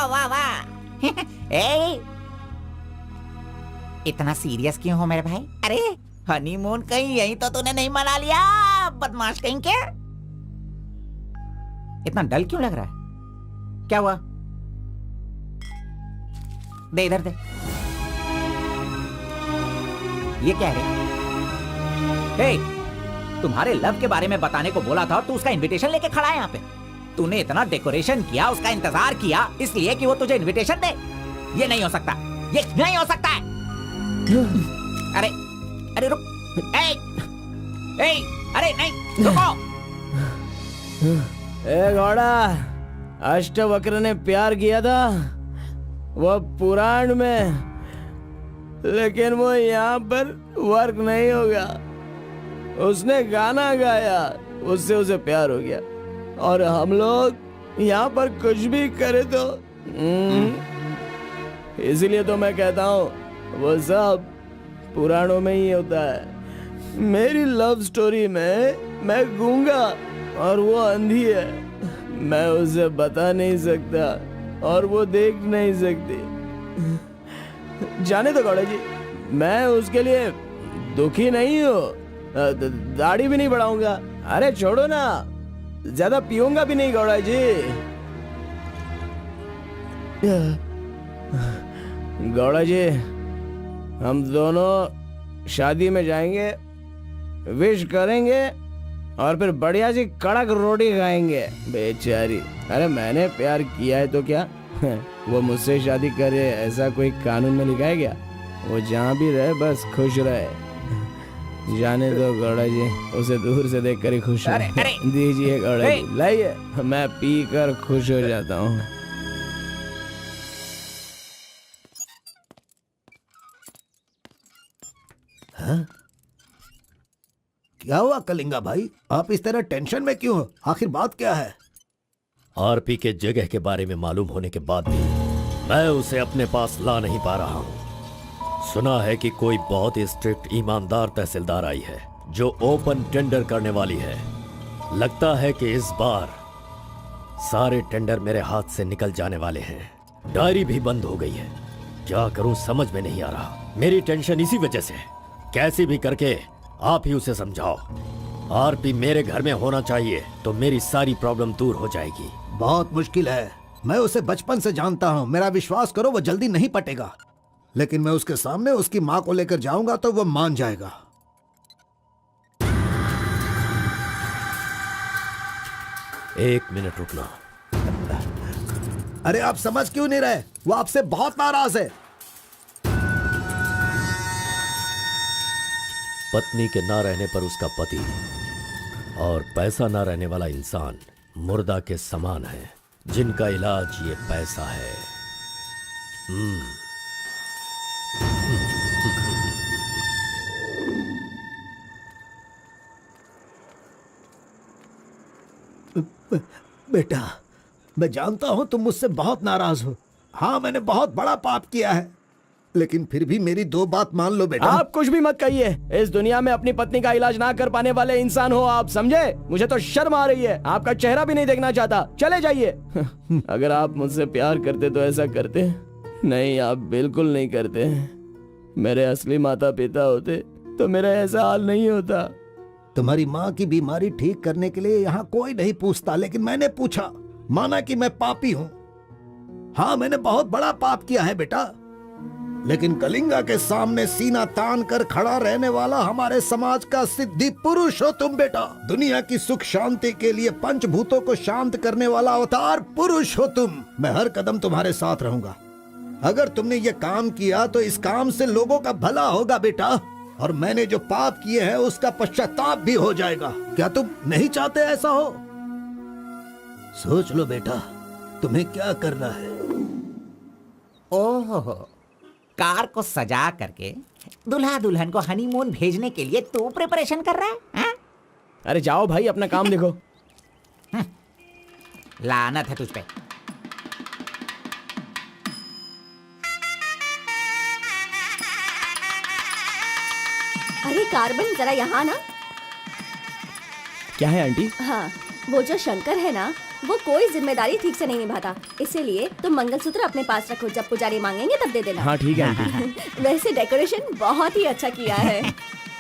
वाह वाह। ए, इतना सीरियस क्यों हो मेरे भाई? अरे हनीमून कहीं यहीं तो तूने नहीं मना लिया, बदमाश कहीं के? इतना डल क्यों लग रहा है? क्या हुआ? दे इधर दे। ये क्या है? हे, तुम्हारे लव के बारे में बताने को बोला था और तू उसका इनविटेशन लेके खड़ा है यहाँ पे। तूने इतना डेकोरेशन किया, उसका इंतजार किया इसलिए कि वो तुझे इनविटेशन दे। ये नहीं हो सकता, ये नहीं हो सकता है। अरे अरे रुक, ए, अरे नहीं रुको। ए घोड़ा, अष्टवक्र ने प्यार किया था वो पुराण में, लेकिन वो यहाँ पर वर्क नहीं होगा। उसने गाना गाया, उससे उसे प्यार हो गया, और हम लोग यहाँ पर कुछ भी करे तो इसलिए तो मैं कहता हूँ वो सब पुराणों में ही होता है। मेरी लव स्टोरी में मैं गूंगा और वो अंधी है, मैं उसे बता नहीं सकता और वो देख नहीं सकती। जाने दो गौड़ा जी, मैं उसके लिए दुखी नहीं हूँ, दाढ़ी भी नहीं बढ़ाऊंगा। अरे छोड़ो ना, ज्यादा पीऊंगा भी नहीं गौड़ा जी। गौड़ा जी, हम दोनों शादी में जाएंगे, विश करेंगे और फिर बढ़िया सी कड़क रोटी खाएंगे। बेचारी, अरे मैंने प्यार किया है तो क्या वो मुझसे शादी करे ऐसा कोई कानून में लिखा है क्या? वो जहाँ भी रहे बस खुश रहे। जाने दो गौड़ा जी, उसे दूर से देखकर ही खुश है। दीजिए गौड़ा जी, लाइए, मैं पी कर खुश हो जाता हूँ। हाँ? क्या हुआ कलिंगा भाई, आप इस तरह टेंशन में क्यों हो? आखिर बात क्या है? आरपी के जगह के बारे में मालूम होने के बाद भी मैं उसे अपने पास ला नहीं पा रहा हूँ। सुना है कि कोई बहुत ही स्ट्रिक्ट ईमानदार तहसीलदार आई है जो ओपन टेंडर करने वाली है। लगता है कि इस बार सारे टेंडर मेरे हाथ से निकल जाने वाले हैं। डायरी भी बंद हो गई है। क्या करूं समझ में नहीं आ रहा। मेरी टेंशन इसी वजह से है। कैसे भी करके आप ही उसे समझाओ। आरपी मेरे घर में होना चाहिए तो मेरी सारी प्रॉब्लम दूर हो जाएगी। बहुत मुश्किल है, मैं उसे बचपन से जानता हूँ। मेरा विश्वास करो, वो जल्दी नहीं पटेगा, लेकिन मैं उसके सामने उसकी माँ को लेकर जाऊंगा तो वो मान जाएगा। एक मिनट रुकना। अरे आप समझ क्यों नहीं रहे? वो आपसे बहुत नाराज है। पत्नी के ना रहने पर उसका पति और पैसा ना रहने वाला इंसान मुर्दा के समान है, जिनका इलाज ये पैसा है। बेटा, मैं जानता हूं तुम मुझसे बहुत नाराज हो। हाँ, मैंने बहुत बड़ा पाप किया है, लेकिन फिर भी मेरी दो बात मान लो बेटा। आप कुछ भी मत कहिए। इस दुनिया में अपनी पत्नी का इलाज ना कर पाने वाले इंसान हो आप, समझे? मुझे तो शर्म आ रही है। आपका चेहरा भी नहीं देखना चाहता। चले जाइए। अगर आप मुझसे प्यार करते तो ऐसा करते। नहीं, आप बिल्कुल नहीं करते। मेरे असली माता पिता होते तो मेरा ऐसा हाल नहीं होता। तुम्हारी माँ की बीमारी ठीक करने के लिए यहाँ कोई नहीं पूछता, लेकिन मैंने पूछा, माना कि मैं पापी हूँ। हाँ, मैंने बहुत बड़ा पाप किया है बेटा, लेकिन कलिंगा के सामने सीना तान कर खड़ा रहने वाला हमारे समाज का सिद्धि पुरुष हो तुम बेटा। दुनिया की सुख शांति के लिए पंचभूतों को शांत करने वाला अवतार पुरुष हो तुम। मैं हर कदम तुम्हारे साथ रहूंगा। अगर तुमने ये काम किया तो इस काम से लोगों का भला होगा बेटा, और मैंने जो पाप किए हैं उसका पश्चाताप भी हो जाएगा। क्या तुम नहीं चाहते ऐसा हो? सोच लो बेटा, तुम्हें क्या करना है। ओहो, कार को सजा करके दुल्हा दुल्हन को हनीमून भेजने के लिए तू प्रिपरेशन कर रहा है, हा? अरे जाओ भाई, अपना काम देखो। लानत है तुझ पे। अरे कार्बन, जरा यहाँ ना। क्या है आंटी? हाँ, वो जो शंकर है ना, वो कोई जिम्मेदारी ठीक से नहीं निभाता। इसीलिए तुम मंगलसूत्र अपने पास रखो, जब पुजारी मांगेंगे तब दे देना। हाँ ठीक है आंटी। वैसे डेकोरेशन बहुत ही अच्छा किया है।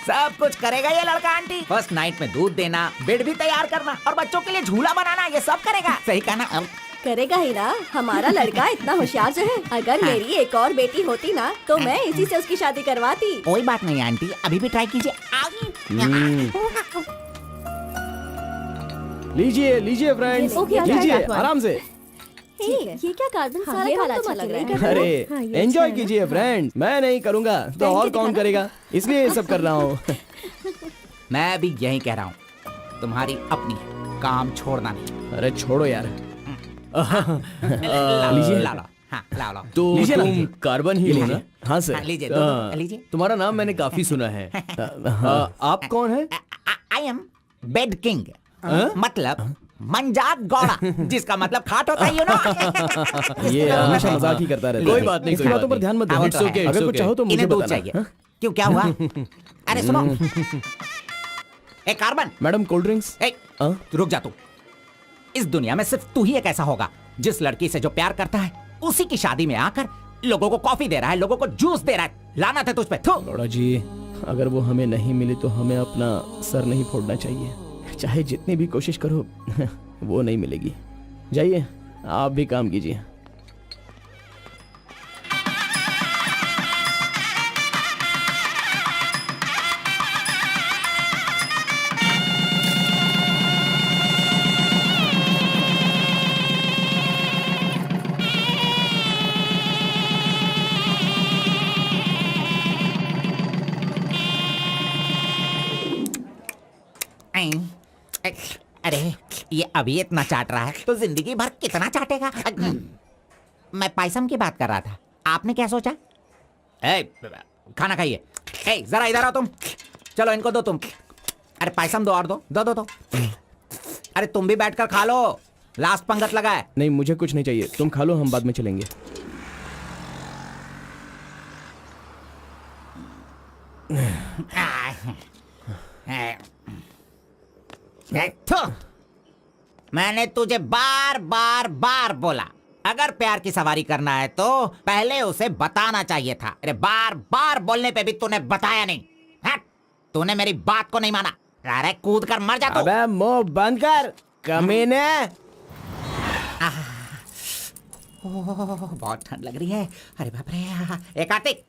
सब कुछ करेगा ये लड़का आंटी। फर्स्ट नाइट में दूध देना, बेड भी तैयार करना और बच्चों के लिए झूला बनाना, ये सब करेगा। सही कहा ना? करेगा ही ना, हमारा लड़का इतना होशियार जो है। अगर मेरी एक और बेटी होती ना तो मैं इसी से उसकी शादी करवाती। कोई बात नहीं आंटी, अभी भी ट्राई कीजिए। लीजिए लीजिए फ्रेंड्स, हो गया, लीजिए क्या आराम से। ये क्या कार्बन सारा ये काम वाला तो अच्छा मुझे लग नहीं रहा है। करना। अरे हाँ, ये एंजॉय अच्छा है। कीजिए फ्रेंड्स, मैं नहीं करूँगा तो और कौन करेगा, इसलिए ये सब कर रहा हूँ। मैं भी यही कह रहा हूँ, तुम्हारी अपनी काम छोड़ना नहीं। अरे छोड़ो यार। लीजिए, ला लो। हाँ, ला लो। तो लीजिए ना। तुम कार्बन ही लो ना? हाँ सर। हाँ, लीजिए, दो, लीजिए। तुम्हारा नाम मैंने काफी सुना है। आप कौन है? आई एम बेड किंग, मतलब मंजात गौड़ा, जिसका मतलब खाट होता है, यू नो। ये हमेशा मजाक ही करता रहता है। कोई बात नहीं, इसकी कोई बातों बात पर ध्यान मत नहीं। दो। It's okay, अगर कुछ चाहो तो मुझे इन्हें दूध बताना। चाहिए। क्यों, क्या हुआ? अरे सुनो, ए कार्बन, मैडम कोल्ड ड्रिंक्स। ए, रुक जा तू। इस दुनिया में सिर्फ तू ही एक ऐसा होगा जिस लड़की से जो प्यार करता है उसी की शादी में आकर लोगों को कॉफी दे रहा है, लोगों को जूस दे रहा है। लानत है तुझ पे। थू। गौड़ा जी, अगर वो हमें नहीं मिली तो हमें अपना सर नहीं फोड़ना चाहिए। चाहे जितनी भी कोशिश करो वो नहीं मिलेगी। जाइए, आप भी काम कीजिए। अरे ये अभी इतना चाट रहा है तो जिंदगी भर कितना चाटेगा। मैं पायसम की बात कर रहा था, आपने क्या सोचा? खाना खाइए। जरा इधर आओ तुम। चलो इनको दो तुम। अरे पायसम दो और दो दो दो दो। अरे तुम भी बैठकर खा लो, लास्ट पंगत लगा है। नहीं, मुझे कुछ नहीं चाहिए, तुम खा लो, हम बाद में चलेंगे। मैंने तुझे बार बार बार बोला, अगर प्यार की सवारी करना है तो पहले उसे बताना चाहिए था। अरे बार बार बोलने पे भी तूने बताया नहीं। हट, तूने मेरी बात को नहीं माना। अरे कूद कर मर जा तू। अबे मुंह बंद कर कमीने। बहुत ठंड लग रही है। अरे बाप रे। ए कार्तिक,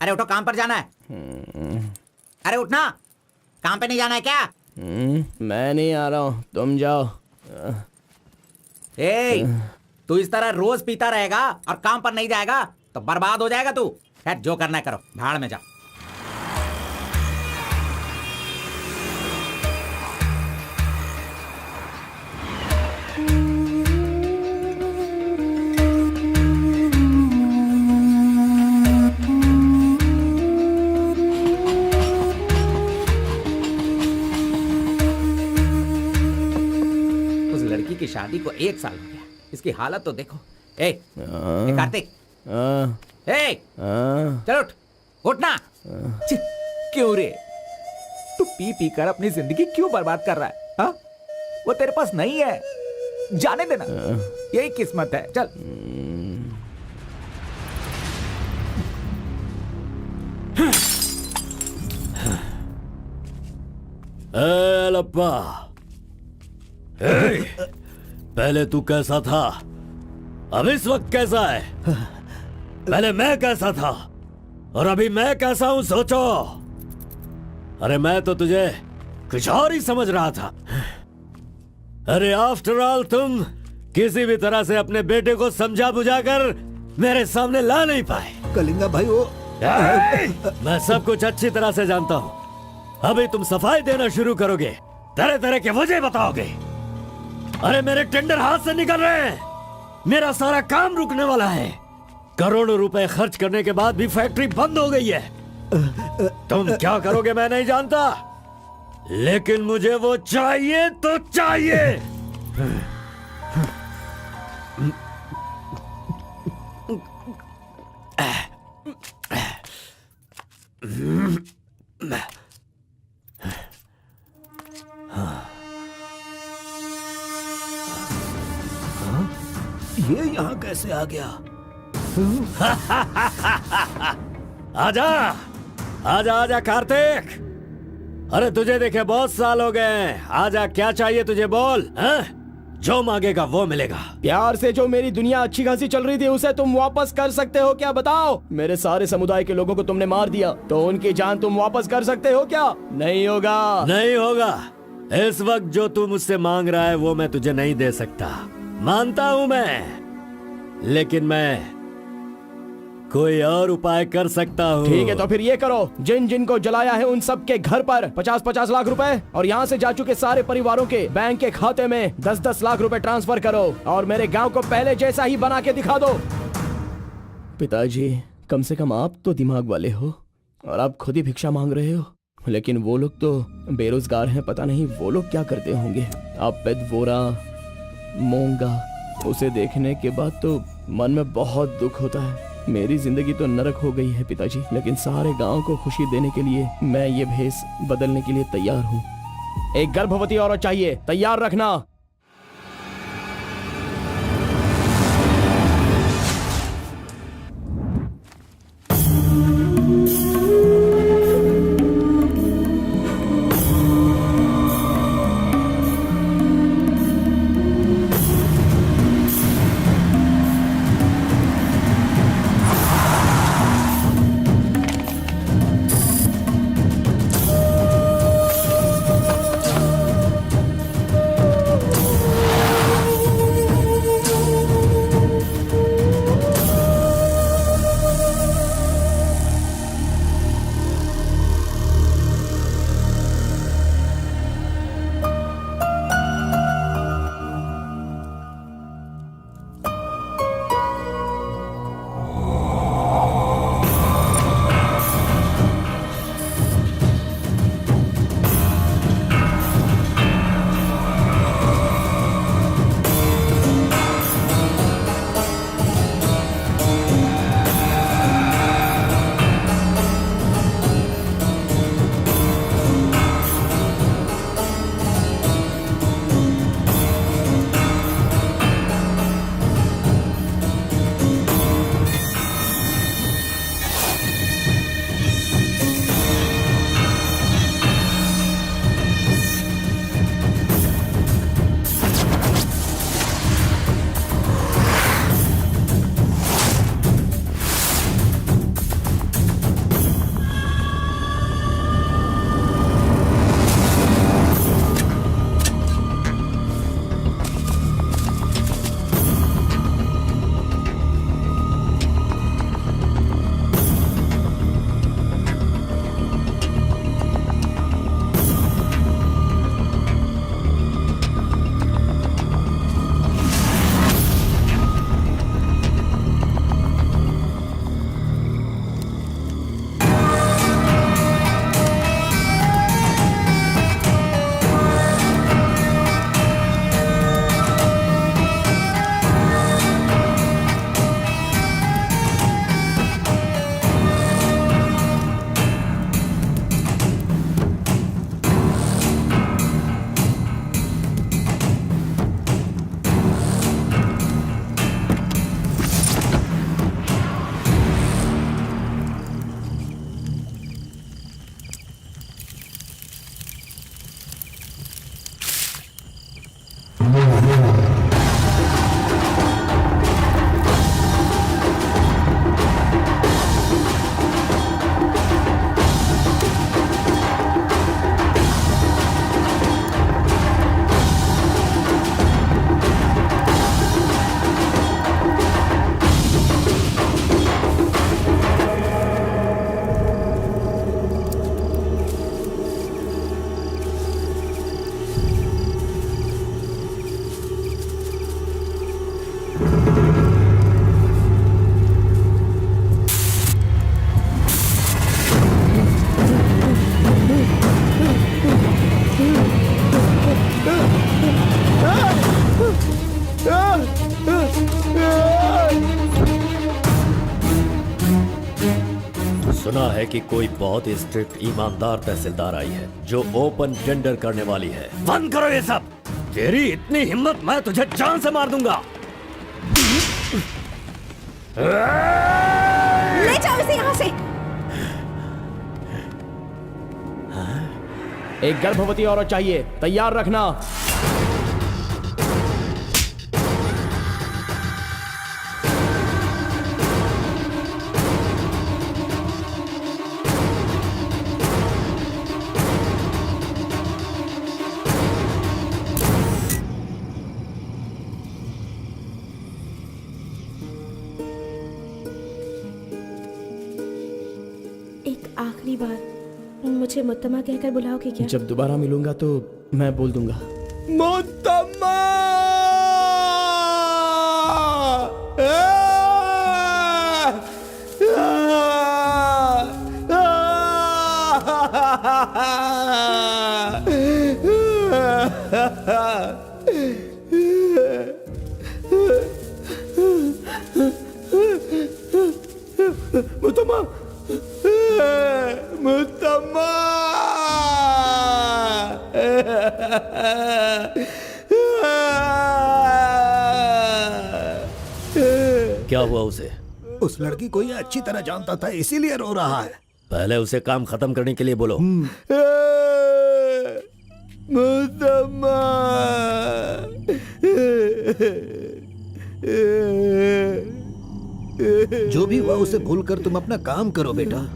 अरे उठो, काम पर जाना है। अरे उठना, काम पे नहीं जाना है क्या? मैं नहीं आ रहा हूँ, तुम जाओ। तू इस तरह रोज पीता रहेगा और काम पर नहीं जाएगा तो बर्बाद हो जाएगा तू। खैर जो करना है करो, भाड़ में जाओ। की शादी को 1 साल हो गया, इसकी हालत तो देखो। ए कार्तिक, चलो उठना। क्यों रे, तू पी पी कर अपनी जिंदगी क्यों बर्बाद कर रहा है? हा? वो तेरे पास नहीं है, जाने देना, यही किस्मत है। चल। लप्पा, पहले तू कैसा था, अब इस वक्त कैसा है? पहले मैं कैसा था और अभी मैं कैसा हूं, सोचो। अरे मैं तो तुझे कुछ और ही समझ रहा था। अरे आफ्टर ऑल तुम किसी भी तरह से अपने बेटे को समझा बुझाकर मेरे सामने ला नहीं पाए। कलिंगा भाई, वो मैं सब कुछ अच्छी तरह से जानता हूं। अभी तुम सफाई देना शुरू करोगे, तरह तरह के वजह बताओगे। अरे मेरे टेंडर हाथ से निकल रहे हैं, मेरा सारा काम रुकने वाला है। करोड़ों रुपए खर्च करने के बाद भी फैक्ट्री बंद हो गई है। तुम क्या करोगे मैं नहीं जानता, लेकिन मुझे वो चाहिए तो चाहिए। ये यहाँ कैसे आ गया? आजा आजा आजा कार्तिक, अरे तुझे देखे बहुत साल हो गए, आजा क्या चाहिए तुझे बोल, हैं? जो मांगेगा वो मिलेगा। प्यार से जो मेरी दुनिया अच्छी खासी चल रही थी उसे तुम वापस कर सकते हो क्या, बताओ? मेरे सारे समुदाय के लोगों को तुमने मार दिया, तो उनकी जान तुम वापस कर सकते हो क्या? नहीं होगा। नहीं होगा। इस वक्त जो तू मुझसे मांग रहा है वो मैं तुझे नहीं दे सकता, मानता हूं मैं, लेकिन मैं कोई और उपाय कर सकता हूँ। ठीक है, तो फिर ये करो, जिन जिन को जलाया है उन सब के घर पर 50-50 लाख रुपए और यहाँ से जा चुके सारे परिवारों के बैंक के खाते में 10-10 लाख रुपए ट्रांसफर करो और मेरे गांव को पहले जैसा ही बना के दिखा दो। पिताजी, कम से कम आप तो दिमाग वाले हो और आप खुद ही भिक्षा मांग रहे हो, लेकिन वो लोग तो बेरोजगार हैं, पता नहीं वो लोग क्या करते होंगे। आप पेदवोरा मोंगा, उसे देखने के बाद तो मन में बहुत दुख होता है। मेरी जिंदगी तो नरक हो गई है पिताजी, लेकिन सारे गांव को खुशी देने के लिए मैं ये भेष बदलने के लिए तैयार हूँ। एक गर्भवती औरत चाहिए, तैयार रखना। सुना है कि कोई बहुत ही स्ट्रिक्ट ईमानदार तहसीलदार आई है जो ओपन टेंडर करने वाली है। बंद करो ये सब। तेरी इतनी हिम्मत, मैं तुझे जान से मार दूंगा। ले जाओ इसे यहाँ से। एक गर्भवती औरत चाहिए, तैयार रखना। एक आखिरी बार मुझे मुत्तमा कहकर बुलाओगे क्या? जब दोबारा मिलूंगा तो मैं बोल दूंगा। मुत्तम्मा! मुत्तम्मा! मुत्तम्मा! क्या हुआ उसे? उस लड़की को ये अच्छी तरह जानता था, इसीलिए रो रहा है। पहले उसे काम खत्म करने के लिए बोलो। मुत्तम्मा! जो भी हुआ उसे भूलकर तुम अपना काम करो बेटा।